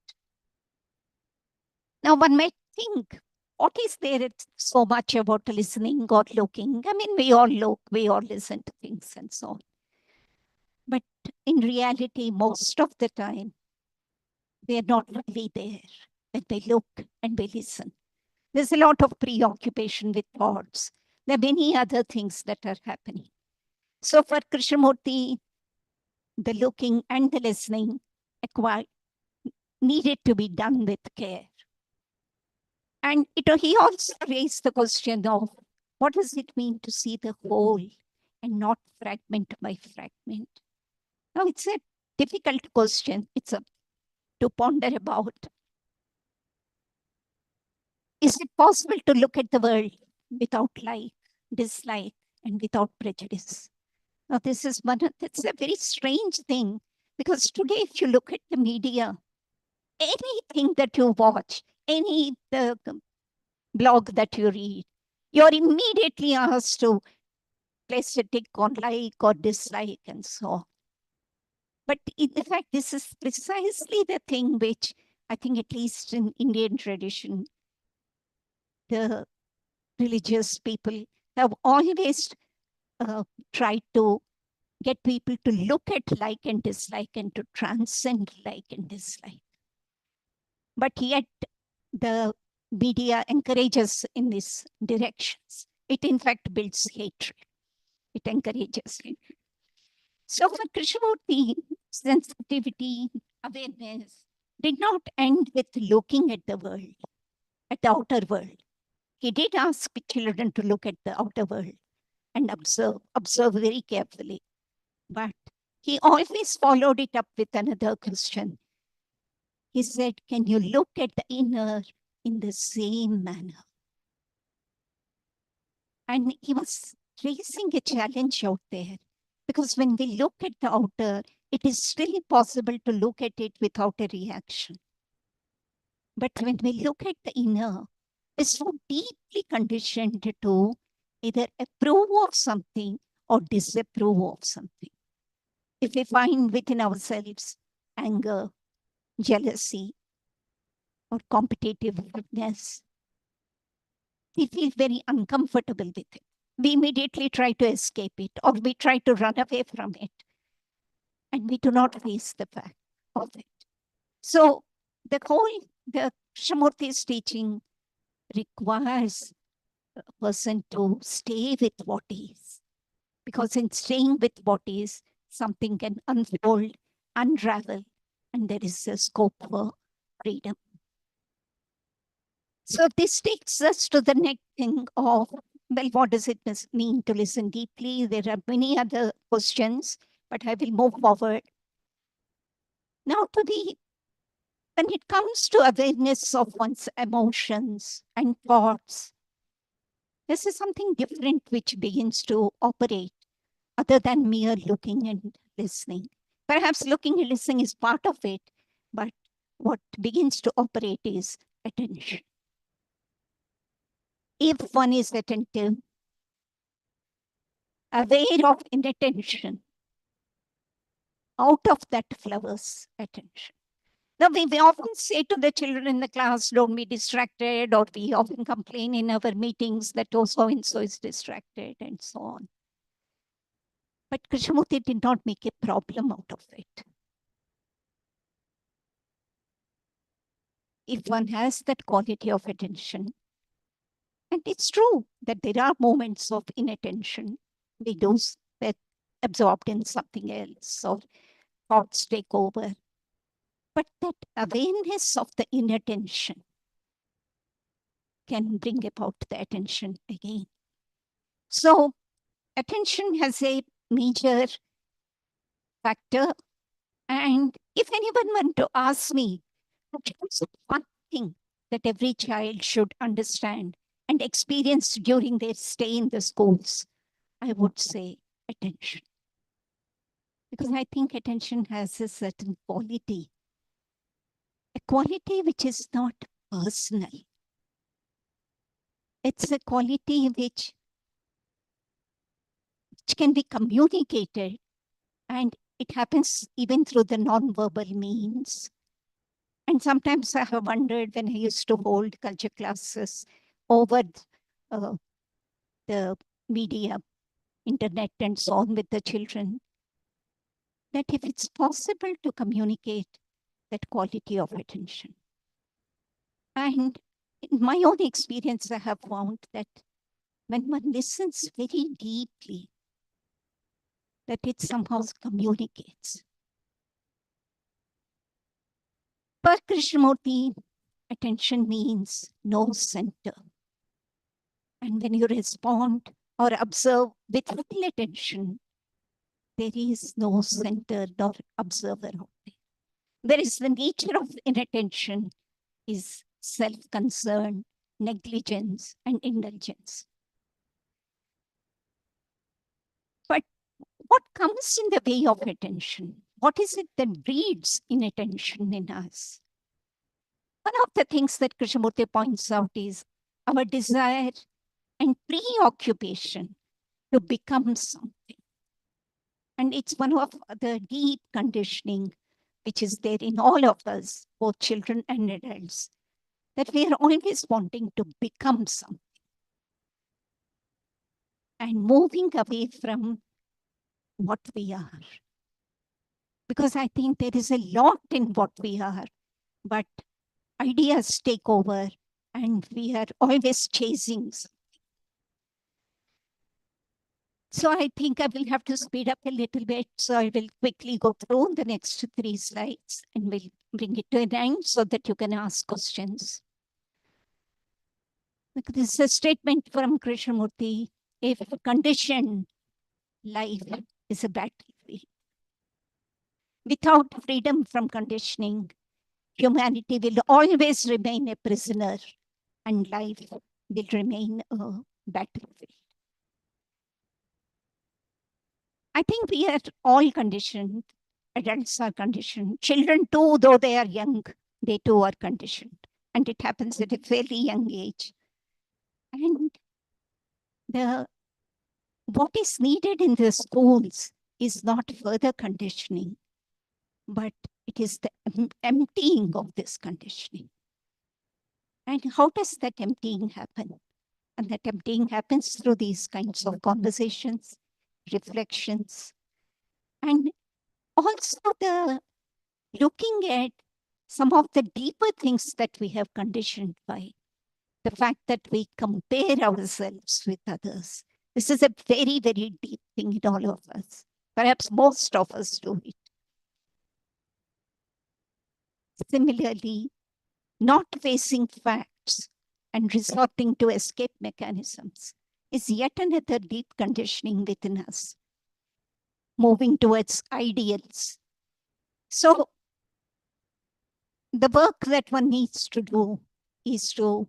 Now, one might think, what is there so much about listening or looking? I mean, we all look, we all listen to things and so on. But in reality, most of the time, they are not really there when they look and we listen. There's a lot of preoccupation with thoughts. There are many other things that are happening. So for Krishnamurti, the looking and the listening needed to be done with care. And he also raised the question of what does it mean to see the whole and not fragment by fragment? Now, it's a difficult question. It's to ponder about. Is it possible to look at the world without like, dislike, and without prejudice? Now, this is it's a very strange thing, because today, if you look at the media, anything that you watch, any blog that you read, you're immediately asked to place a tick on like or dislike and so on. But in fact, this is precisely the thing which I think, at least in Indian tradition, the religious people have always tried to get people to look at like and dislike and to transcend like and dislike. But yet the media encourages in these directions. It in fact builds hatred. It encourages hatred. So for Krishnamurti, sensitivity, awareness did not end with looking at the world, at the outer world. He did ask children to look at the outer world and observe very carefully. But he always followed it up with another question. He said, can you look at the inner in the same manner? And he was raising a challenge out there, because when we look at the outer, it is still possible to look at it without a reaction. But when we look at the inner, we're so deeply conditioned to either approve of something or disapprove of something. If we find within ourselves anger, jealousy, or competitiveness, we feel very uncomfortable with it. We immediately try to escape it, or we try to run away from it. And we do not face the fact of it. So the Krishnamurti's teaching requires a person to stay with what is. Because in staying with what is, something can unfold, unravel, and there is a scope for freedom. So this takes us to the next thing of, well, what does it mean to listen deeply? There are many other questions, but I will move forward. Now when it comes to awareness of one's emotions and thoughts, this is something different which begins to operate other than mere looking and listening. Perhaps looking and listening is part of it, but what begins to operate is attention. If one is attentive, aware of inattention, out of that flowers attention. Now, we often say to the children in the class, don't be distracted, or we often complain in our meetings that oh, so and so is distracted, and so on. But Krishnamurti did not make a problem out of it. If one has that quality of attention, and it's true that there are moments of inattention, we do get absorbed in something else, or thoughts take over. But that awareness of the inattention can bring about the attention again. So attention has a major factor. And if anyone were to ask me, what's one thing that every child should understand and experience during their stay in the schools, I would say attention. Because I think attention has a certain quality, a quality which is not personal. It's a quality which can be communicated, and it happens even through the non-verbal means. And sometimes I have wondered when I used to hold culture classes over the media, internet and so on with the children, that if it's possible to communicate that quality of attention. And in my own experience, I have found that when one listens very deeply, that it somehow communicates. For Krishnamurti, attention means no center. And when you respond or observe with full attention, there is no center nor observer out there. Whereas the nature of inattention is self-concern, negligence, and indulgence. But what comes in the way of attention? What is it that breeds inattention in us? One of the things that Krishnamurti points out is our desire and preoccupation to become something. And it's one of the deep conditioning which is there in all of us, both children and adults, that we are always wanting to become something and moving away from what we are. Because I think there is a lot in what we are, but ideas take over and we are always chasing something. So I think I will have to speed up a little bit. So I will quickly go through the next 3 slides and we'll bring it to an end so that you can ask questions. Look, this is a statement from Krishnamurti. If conditioned life is a battlefield. Without freedom from conditioning, humanity will always remain a prisoner and life will remain a battlefield. I think we are all conditioned. Adults are conditioned. Children too, though they are young, they too are conditioned. And it happens at a fairly young age. And what is needed in the schools is not further conditioning, but it is the emptying of this conditioning. And how does that emptying happen? And that emptying happens through these kinds of conversations, reflections, and also the looking at some of the deeper things that we have conditioned by. The fact that we compare ourselves with others. This is a very, very deep thing in all of us. Perhaps most of us do it. Similarly, not facing facts and resorting to escape mechanisms is yet another deep conditioning within us, moving towards ideals. So the work that one needs to do is to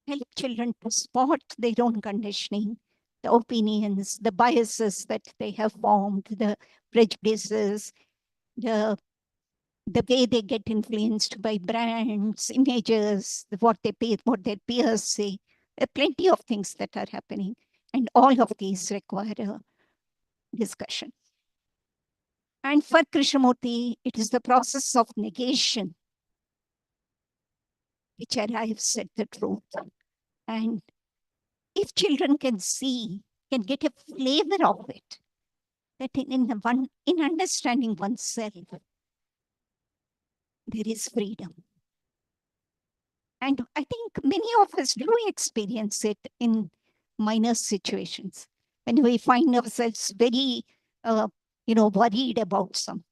help children to spot their own conditioning, the opinions, the biases that they have formed, the prejudices, the way they get influenced by brands, images, what their peers say. There are plenty of things that are happening, and all of these require a discussion. And for Krishnamurti, it is the process of negation which arrives at the truth. And if children can see, can get a flavor of it, that in understanding oneself, there is freedom. And I think many of us do experience it in minor situations when we find ourselves very, worried about something.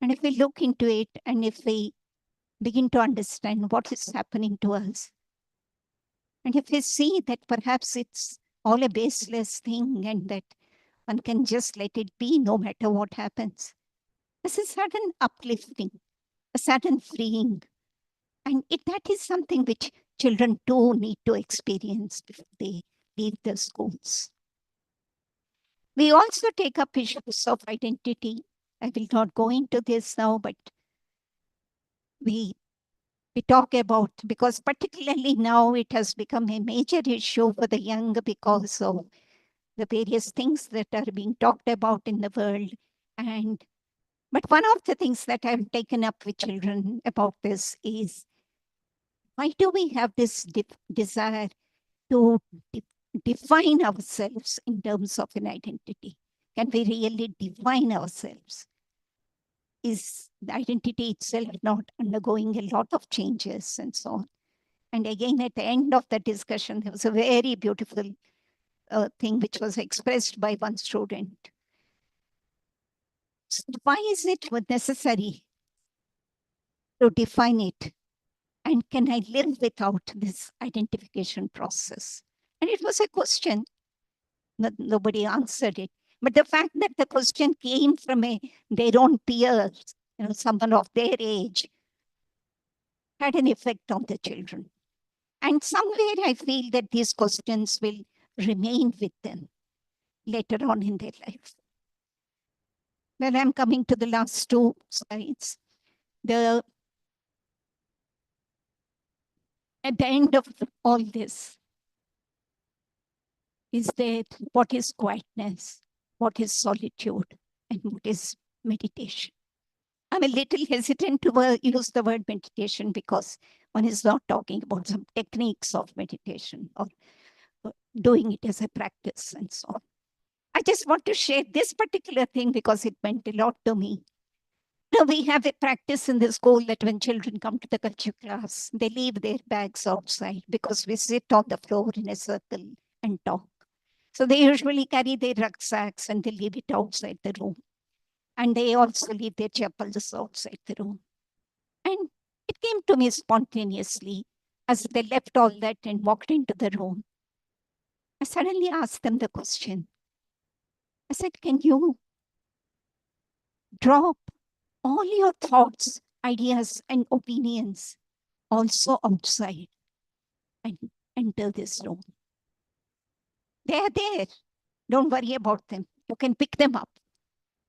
And if we look into it and if we begin to understand what is happening to us, and if we see that perhaps it's all a baseless thing and that one can just let it be no matter what happens, there's a sudden uplifting, a sudden freeing. And that is something which children too need to experience before they leave the schools. We also take up issues of identity. I will not go into this now, but we talk about, because particularly now it has become a major issue for the young because of the various things that are being talked about in the world. But one of the things that I've taken up with children about this is, why do we have this desire to define ourselves in terms of an identity? Can we really define ourselves? Is the identity itself not undergoing a lot of changes and so on? And again, at the end of the discussion, there was a very beautiful thing which was expressed by one student. So why is it necessary to define it? And can I live without this identification process? And it was a question. Nobody answered it. But the fact that the question came from their own peers, someone of their age, had an effect on the children. And somewhere I feel that these questions will remain with them later on in their life. Well, I'm coming to the last two slides. At the end of all this is that what is quietness, what is solitude, and what is meditation. I'm a little hesitant to use the word meditation because one is not talking about some techniques of meditation or doing it as a practice and so on. I just want to share this particular thing because it meant a lot to me. Now we have a practice in the school that when children come to the culture class, they leave their bags outside because we sit on the floor in a circle and talk. So they usually carry their rucksacks and they leave it outside the room. And they also leave their chappals outside the room. And it came to me spontaneously as they left all that and walked into the room. I suddenly asked them the question. I said, can you drop all your thoughts, ideas, and opinions also outside and enter this room? They are there. Don't worry about them. You can pick them up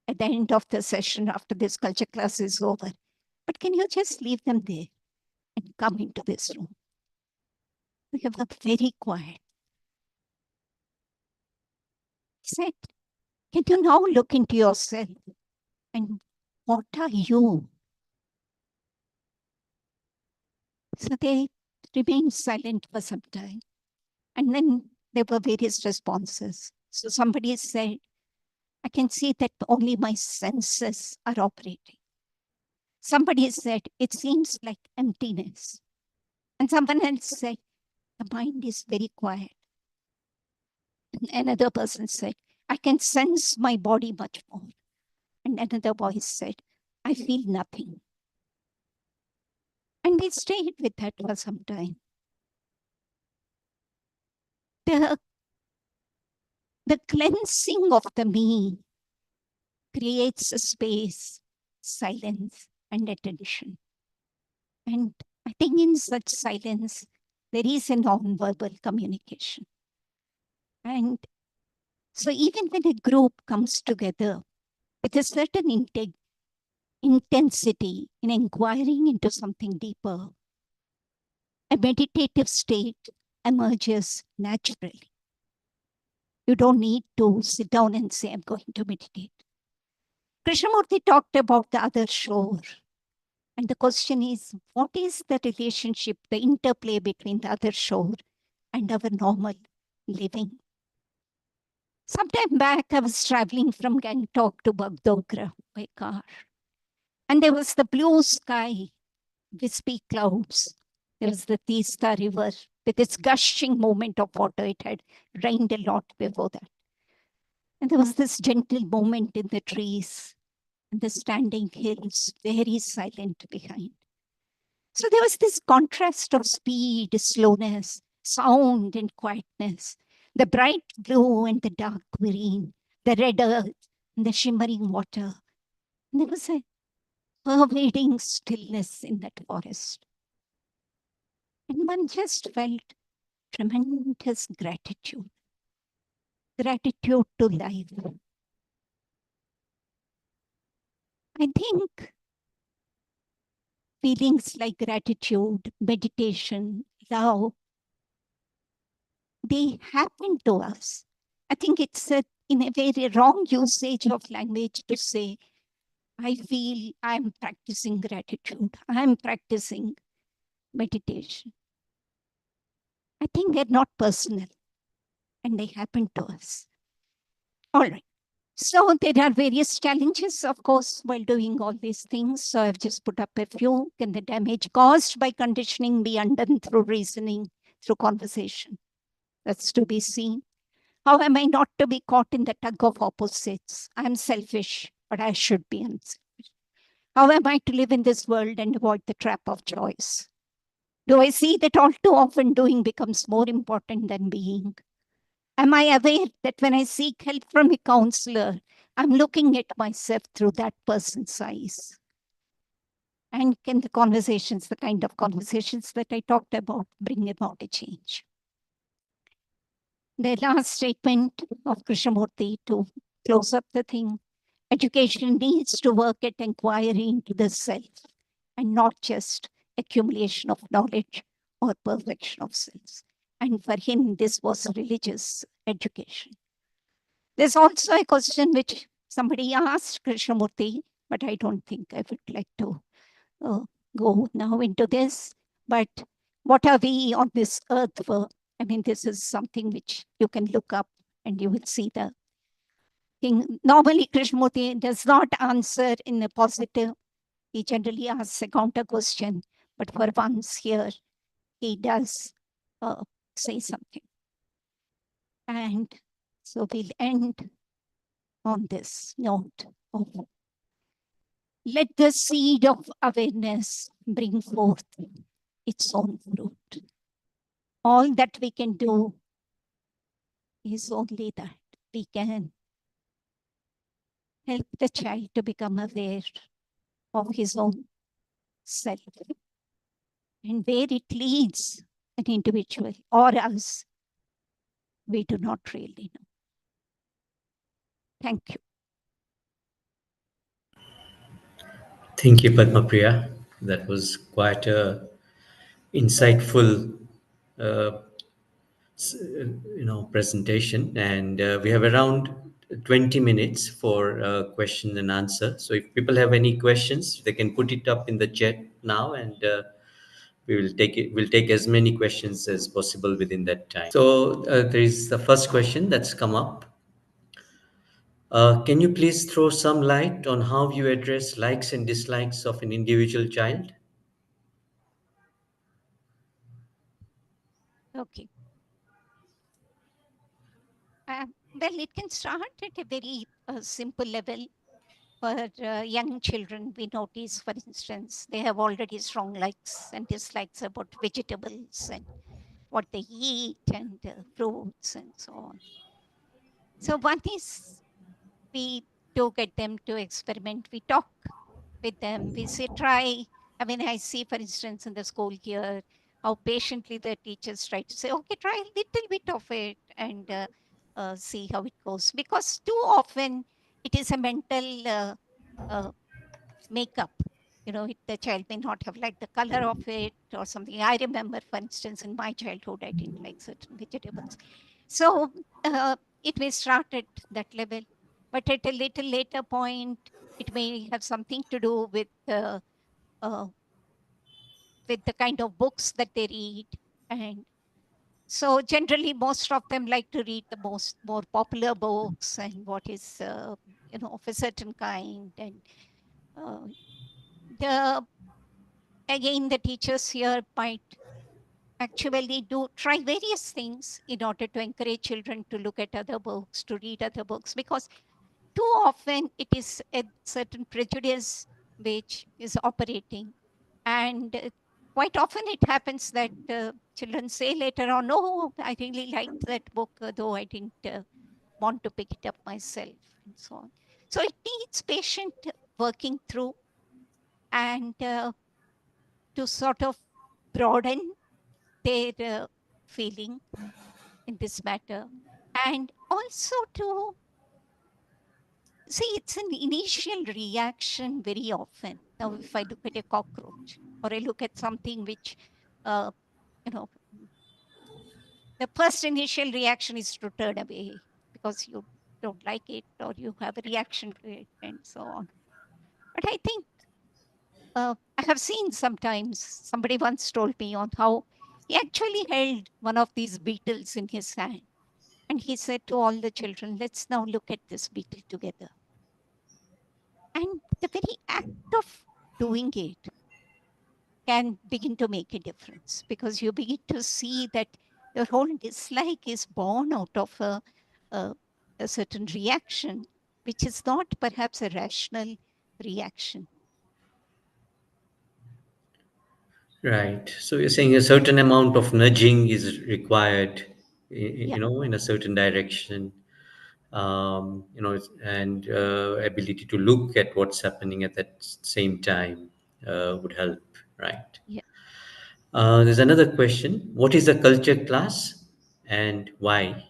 at the end of the session after this culture class is over. But can you just leave them there and come into this room? We have a very quiet. He said, can you now look into yourself and what are you? So they remained silent for some time. And then there were various responses. So somebody said, I can see that only my senses are operating. Somebody said, it seems like emptiness. And someone else said, the mind is very quiet. And another person said, I can sense my body much more. And another voice said, I feel nothing. And we stayed with that for some time. The cleansing of the me creates a space, silence, and attention. And I think in such silence, there is a non-verbal communication. And so even when a group comes together with a certain intensity in inquiring into something deeper, a meditative state emerges naturally. You don't need to sit down and say, I'm going to meditate. Krishnamurti talked about the other shore. And the question is, what is the relationship, the interplay between the other shore and our normal living? Sometime back, I was traveling from Gangtok to Bagdogra by car. And there was the blue sky, wispy clouds. There was the Teesta River with its gushing movement of water. It had rained a lot before that. And there was this gentle movement in the trees and the standing hills, very silent behind. So there was this contrast of speed, slowness, sound, and quietness, the bright blue and the dark green, the red earth and the shimmering water. And there was a pervading stillness in that forest. And one just felt tremendous gratitude, gratitude to life. I think feelings like gratitude, meditation, love, they happen to us. I think it's in a very wrong usage of language to say, I feel I'm practicing gratitude, I'm practicing meditation. I think they're not personal and they happen to us. All right. So there are various challenges, of course, while doing all these things. So I've just put up a few. Can the damage caused by conditioning be undone through reasoning, through conversation? That's to be seen. How am I not to be caught in the tug of opposites? I'm selfish, but I should be unselfish. How am I to live in this world and avoid the trap of choice? Do I see that all too often doing becomes more important than being? Am I aware that when I seek help from a counselor, I'm looking at myself through that person's eyes? And can the conversations, the kind of conversations that I talked about, bring about a change? The last statement of Krishnamurti to close up the thing, education needs to work at inquiry into the self and not just accumulation of knowledge or perfection of sense. And for him, this was religious education. There's also a question which somebody asked Krishnamurti, but I don't think I would like to go now into this. But what are we on this earth for? I mean, this is something which you can look up and you will see the thing. Normally, Krishnamurti does not answer in a positive. He generally asks a counter question, but for once here, he does say something. And so we'll end on this note of let the seed of awareness bring forth its own fruit. All that we can do is only that we can help the child to become aware of his own self. And where it leads an individual or us, we do not really know. Thank you. Thank you, Padma Priya. That was quite a insightful, uh, presentation, and we have around 20 minutes for question and answer. So if people have any questions, they can put it up in the chat now, and we will take it. We'll take as many questions as possible within that time. So there is the first question that's come up. Can you please throw some light on how you address likes and dislikes of an individual child? Okay. Well, it can start at a very simple level. For young children, we notice, for instance, they have already strong likes and dislikes about vegetables and what they eat and fruits and so on. So one is we do get them to experiment. We talk with them. We say, try. I mean, I see, for instance, in the school here, how patiently the teachers try to say, okay, try a little bit of it and see how it goes. Because too often it is a mental makeup. The child may not have liked the color of it or something. I remember, for instance, in my childhood, I didn't like certain vegetables. So it may start at that level. but at a little later point, it may have something to do uh, with the kind of books that they read. And so generally, most of them like to read the more popular books and what is, of a certain kind. And uh, the again, the teachers here might actually do try various things in order to encourage children to look at other books, to read other books, because too often it is a certain prejudice which is operating. And quite often it happens that children say later on, "No, I really liked that book, though I didn't want to pick it up myself," and so on. So it needs patient working through, and to sort of broaden their feeling in this matter. And also to see, it's an initial reaction very often. Now, if I look at a cockroach or I look at something which, uh, you know, the first initial reaction is to turn away because you don't like it or you have a reaction to it and so on. But I think I have seen sometimes, somebody once told me on how he actually held one of these beetles in his hand. And he said to all the children, "Let's now look at this beetle together." And the very act of doing it can begin to make a difference because you begin to see that your whole dislike is born out of a, a certain reaction, which is not perhaps a rational reaction. Right. So you're saying a certain amount of nudging is required, Yeah, in a certain direction, and ability to look at what's happening at that same time would help, right? yeah. There's another question. What is a culture class and why?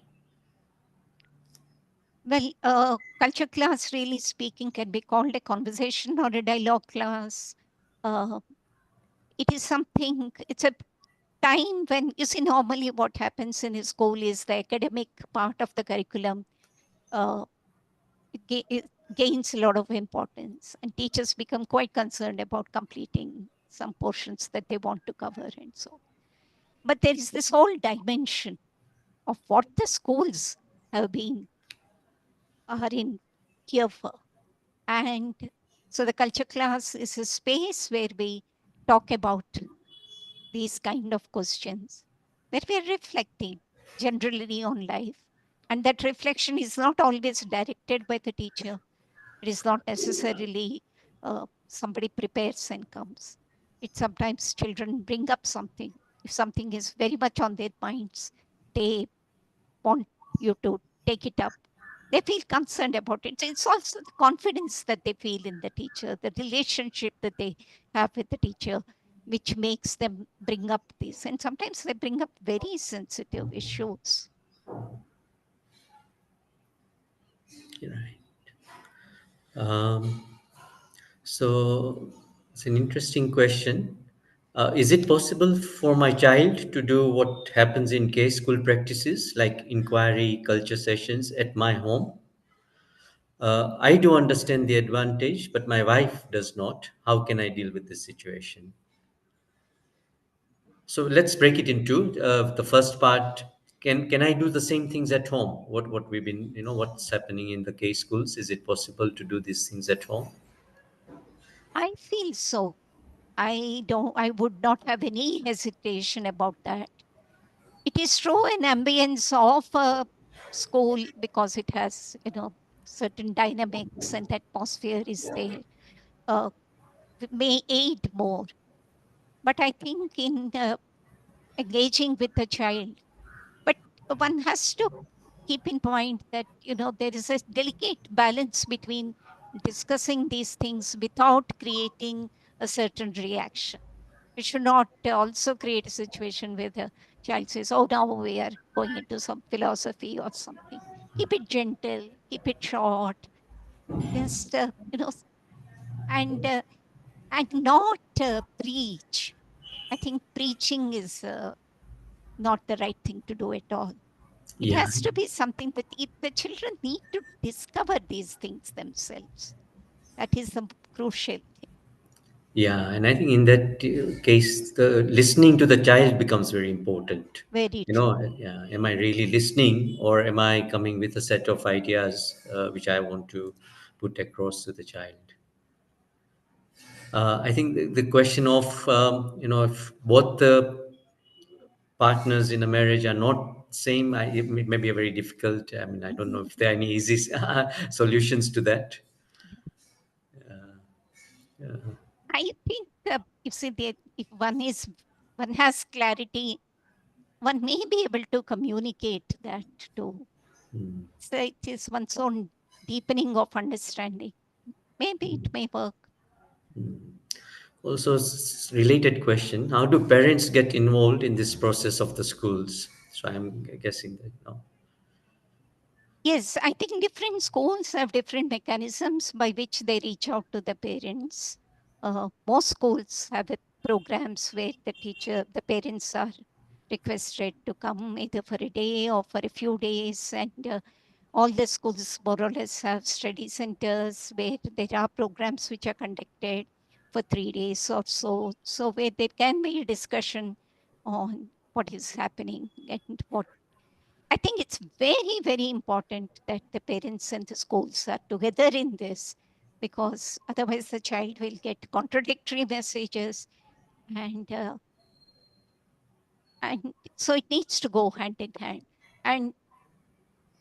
Well, culture class, really speaking, can be called a conversation or a dialogue class. Uh, it is something, it's a time when you see normally what happens in a school is the academic part of the curriculum uh, it gains a lot of importance, and teachers become quite concerned about completing some portions that they want to cover and so. But there is this whole dimension of what the schools have been are in here for. And so the culture class is a space where we talk about these kind of questions, where we're reflecting generally on life. And that reflection is not always directed by the teacher. It is not necessarily somebody prepares and comes. It sometimes children bring up something. If something is very much on their minds, they want you to take it up. They feel concerned about it. So it's also the confidence that they feel in the teacher, the relationship that they have with the teacher, which makes them bring up this. And sometimes they bring up very sensitive issues. Right. Um, so it's an interesting question. Is it possible for my child to do what happens in K school practices like inquiry culture sessions at my home? I do understand the advantage, but my wife does not. How can I deal with this situation? So let's break it into the first part. Can I do the same things at home? What we've been, what's happening in the K schools? Is it possible to do these things at home? I feel so. I would not have any hesitation about that. It is true an ambience of a school because it has, certain dynamics and atmosphere is there, uh, may aid more. But I think in engaging with the child, but one has to keep in mind that, there is a delicate balance between discussing these things without creating a certain reaction. We should not also create a situation where the child says, "Oh, now we are going into some philosophy or something." Keep it gentle, keep it short, just, and not preach. I think preaching is not the right thing to do at all. It Yeah, has to be something that the children need to discover these things themselves. That is the crucial thing. yeah, and I think in that case, the listening to the child becomes very important. Very You true. know, yeah, am I really listening, or am I coming with a set of ideas which I want to put across to the child? I think the question of if both the partners in a marriage are not same, it may be a very difficult. I mean, I don't know if there are any easy solutions to that. I think you see that if one has clarity, one may be able to communicate that too. So it is one's own deepening of understanding. Maybe it may work. Also, related question: how do parents get involved in this process of the schools? So I'm guessing that Yes, I think different schools have different mechanisms by which they reach out to the parents. Most schools have programs where the parents are requested to come either for a day or for a few days. And all the schools more or less have study centers where there are programs which are conducted for 3 days or so. So where there can be a discussion on what is happening and what I think it's very, very important that the parents and the schools are together in this because otherwise the child will get contradictory messages and uh, and so it needs to go hand in hand. And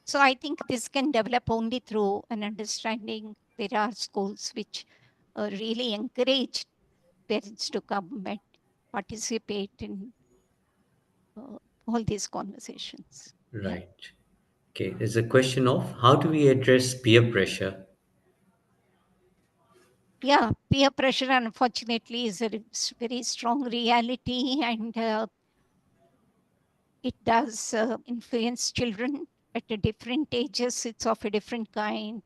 so I think this can develop only through an understanding. There are schools which really encourage parents to come and participate in uh, all these conversations. Yeah. right. Okay, there's a question of how do we address peer pressure? Yeah, peer pressure, unfortunately, is a very strong reality, and it does influence children at a different ages. It's of a different kind.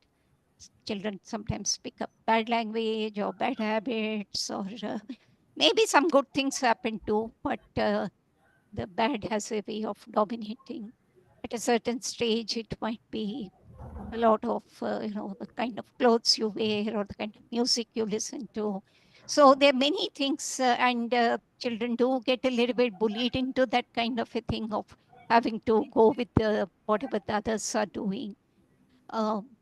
Children sometimes pick up bad language or bad habits, or maybe some good things happen too, but the bad has a way of dominating. At a certain stage, it might be a lot of the kind of clothes you wear or the kind of music you listen to. So there are many things, and children do get a little bit bullied into that kind of a thing of having to go with whatever the others are doing. Um,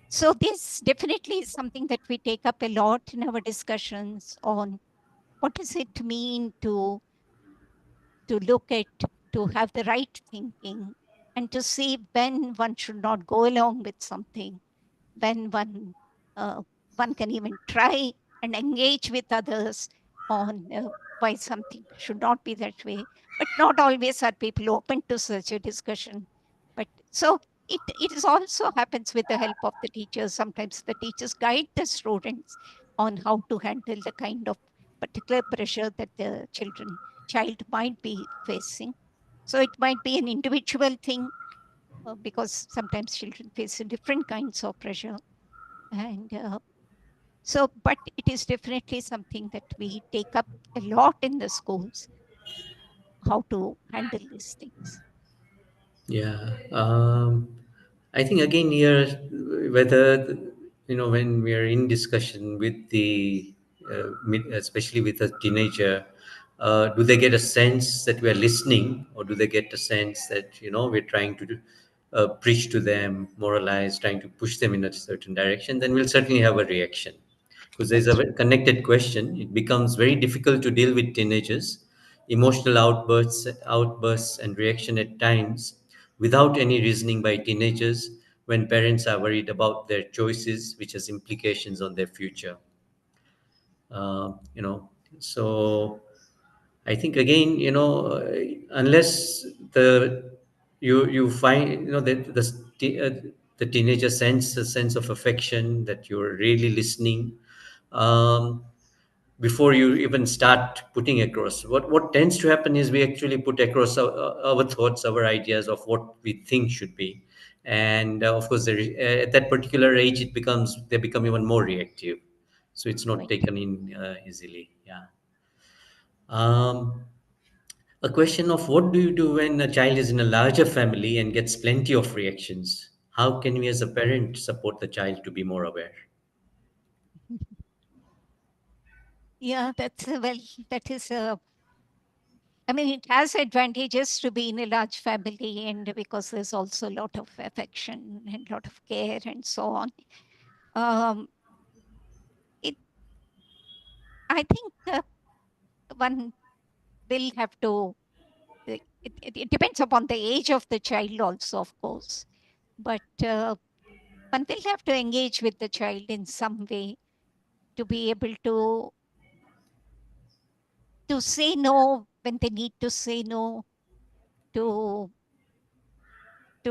so this definitely is something that we take up a lot in our discussions on what does it mean to look at, to have the right thinking, and to see when one should not go along with something, when uh, one can even try and engage with others on why something should not be that way. But not always are people open to such a discussion. But so it is also happens with the help of the teachers. Sometimes the teachers guide the students on how to handle the kind of particular pressure that the child might be facing. So it might be an individual thing because sometimes children face different kinds of pressure and so, but it is definitely something that we take up a lot in the schools, how to handle these things. Yeah, I think again here, whether when we are in discussion with the, especially with a teenager, do they get a sense that we are listening, or do they get a sense that we're trying to preach to them, moralize, trying to push them in a certain direction? Then we'll certainly have a reaction, because there's a That's very connected question. It becomes very difficult to deal with teenagers, emotional outbursts and reaction at times without any reasoning by teenagers when parents are worried about their choices, which has implications on their future. Uh, you know, so I think again, unless you find that the teenager sense a sense of affection, that you're really listening, um, before you even start putting across. What tends to happen is we actually put across our thoughts, our ideas of what we think should be, and of course, at that particular age, they become even more reactive, so it's not right. taken in easily. Yeah. Um, A question of what do you do when a child is in a larger family and gets plenty of reactions? How can we as a parent support the child to be more aware? Yeah, that is I mean, it has advantages to be in a large family, and because there's also a lot of affection and a lot of care and so on. Um, it, I think one will have to, it depends upon the age of the child also, of course, but one will have to engage with the child in some way to be able to say no when they need to say no, to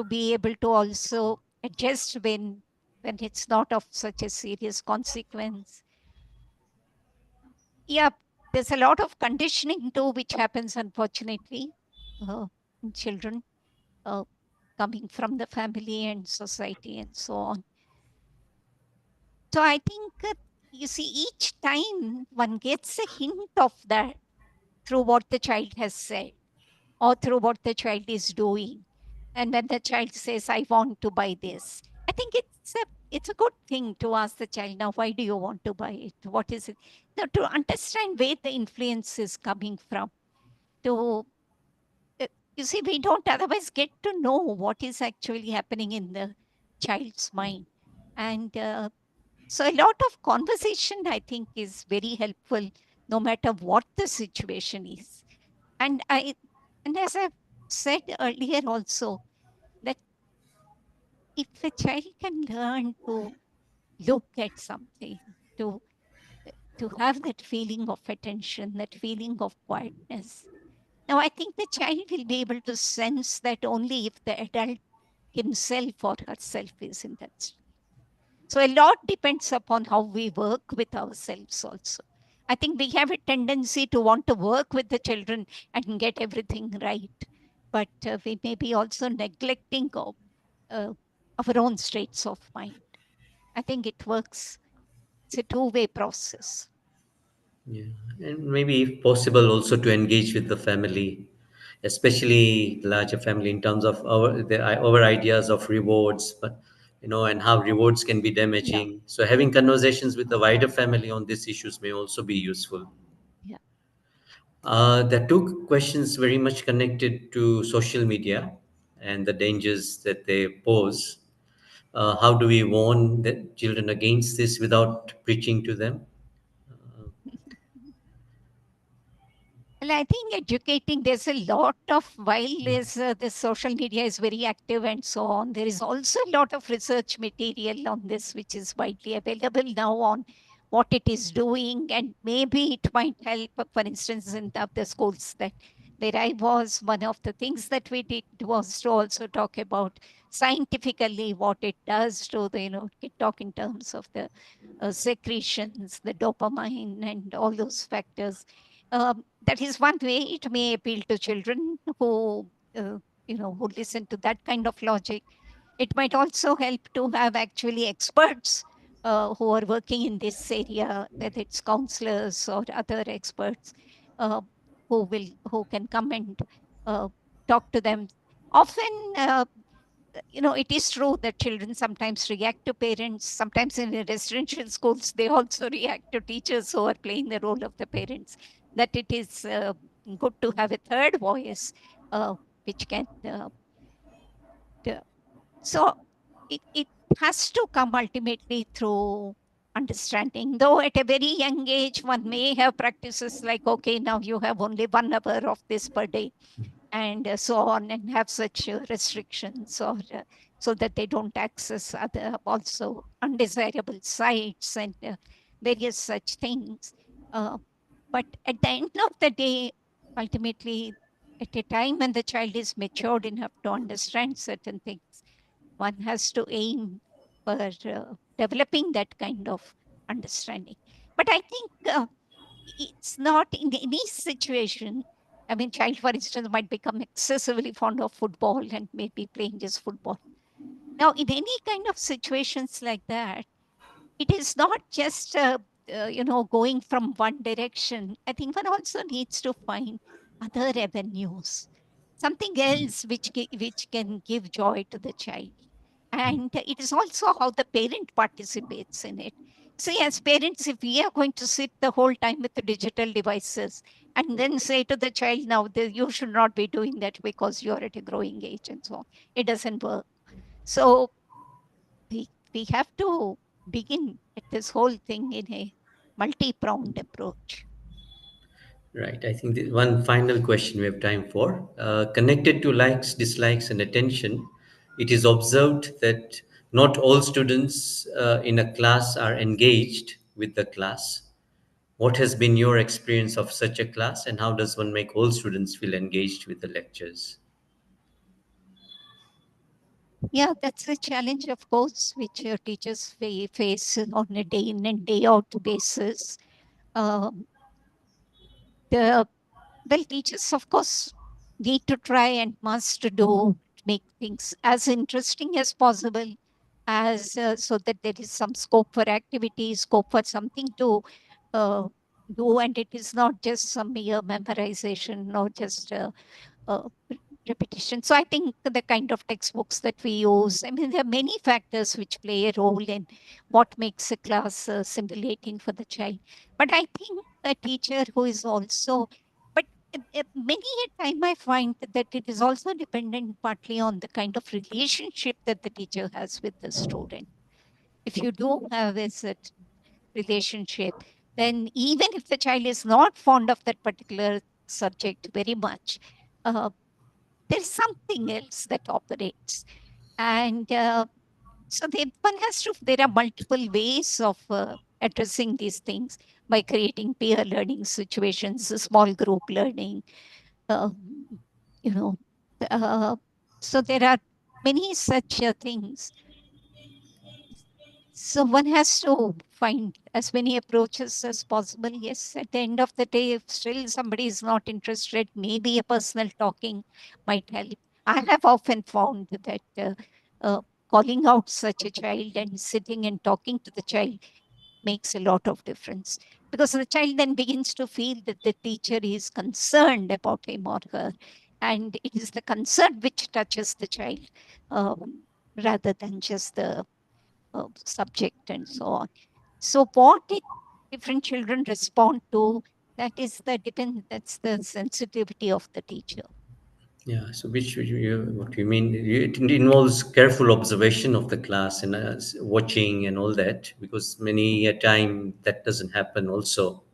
be able to also adjust when it's not of such a serious consequence. Yeah, there's a lot of conditioning too, which happens unfortunately uh, in children uh, coming from the family and society and so on. So I think you see, each time one gets a hint of that through what the child has said or through what the child is doing. And when the child says, I want to buy this, I think it's a good thing to ask the child, now, why do you want to buy it? What is it? Now, to understand where the influence is coming from. To You see, we don't otherwise get to know what is actually happening in the child's mind. And so a lot of conversation, I think, is very helpful, no matter what the situation is. And and as I've said earlier also, that if a child can learn to look at something, to to have that feeling of attention, that feeling of quietness. Now, I think the child will be able to sense that only if the adult himself or herself is in that state. So a lot depends upon how we work with ourselves also. I think we have a tendency to want to work with the children and get everything right, but we may be also neglecting uh, our own states of mind. I think it works. It's a two-way process. Yeah, and maybe if possible, also to engage with the family, especially the larger family, in terms of our ideas of rewards, but and how rewards can be Yeah, damaging. So having conversations with the wider family on these issues may also be useful. yeah. There are two questions very much connected to social media and the dangers that they pose. How do we warn the children against this without preaching to them? Well, I think educating, there's a lot of, while the social media is very active and so on, there is also a lot of research material on this, which is widely available now on what it is doing. And maybe it might help, for instance, in the schools that where I was, one of the things that we did was to also talk about scientifically what it does to the, talk in terms of the secretions, the dopamine, and all those factors. That is one way it may appeal to children uh, who listen to that kind of logic. It might also help to have actually experts who are working in this area, whether it's counselors or other experts uh, who can come and uh, talk to them. Often, it is true that children sometimes react to parents. Sometimes in the residential schools, they also react to teachers who are playing the role of the parents. That it is good to have a third voice, which can. So it has to come ultimately through understanding. Though at a very young age, one may have practices like, okay, now you have only 1 hour of this per day and so on, and have such restrictions, or so that they don't access other also undesirable sites and various such things. Uh, but at the end of the day, ultimately, at a time when the child is matured enough to understand certain things, one has to aim for developing that kind of understanding. But I think it's not in any situation. I mean, child, for instance, might become excessively fond of football and maybe playing just football. Now, in any kind of situations like that, it is not just going from one direction. I think one also needs to find other avenues, something else which can give joy to the child. And it is also how the parent participates in it. See, as parents, if we are going to sit the whole time with the digital devices and then say to the child, now you should not be doing that because you're at a growing age and so on, it doesn't work. So we, we have to begin at this whole thing in a multi-pronged approach. Right. I think the one final question we have time for. Connected to likes, dislikes, and attention, it is observed that not all students in a class are engaged with the class. What has been your experience of such a class, and how does one make all students feel engaged with the lectures? Yeah, that's a challenge, of course, which teachers face on a day in and day out basis. Um, the Well, teachers, of course, need to try and must do make things as interesting as possible, as so that there is some scope for activity, scope for something to uh, do, and it is not just some mere memorization or just uh, repetition. So I think the kind of textbooks that we use, I mean, there are many factors which play a role in what makes a class stimulating for the child. But I think a teacher who is also, but many a time I find that it is also dependent partly on the kind of relationship that the teacher has with the student. If you do have a certain relationship, then even if the child is not fond of that particular subject very much, uh, there's something else that operates. And so one has to, there are multiple ways of addressing these things by creating peer learning situations, small group learning, uh, you know. Uh, so there are many such things. So one has to find as many approaches as possible. Yes, at the end of the day, if still somebody is not interested, maybe a personal talking might help. I have often found that uh, calling out such a child and sitting and talking to the child makes a lot of difference, because the child then begins to feel that the teacher is concerned about him or her, and it is the concern which touches the child, rather than just the subject and so on. So what different children respond to, that's the sensitivity of the teacher. Yeah, so what you mean? It involves careful observation of the class and watching and all that, because many a time that doesn't happen also.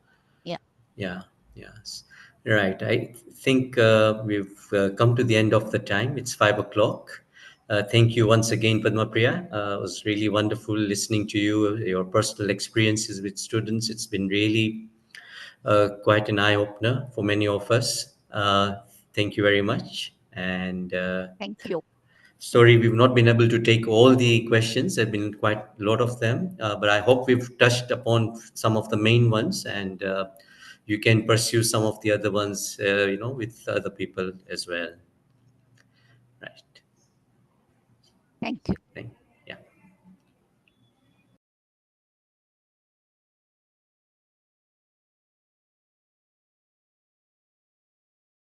Yeah. Yeah, yes. Right. I think we've come to the end of the time. It's 5 o'clock. Thank you once again, Padma Priya. It was really wonderful listening to you, your personal experiences with students. It's been really quite an eye opener for many of us. Thank you very much. And Thank you. sorry, we've not been able to take all the questions. There have been quite a lot of them, but I hope we've touched upon some of the main ones, and you can pursue some of the other ones, with other people as well. Right. Thank you. Thank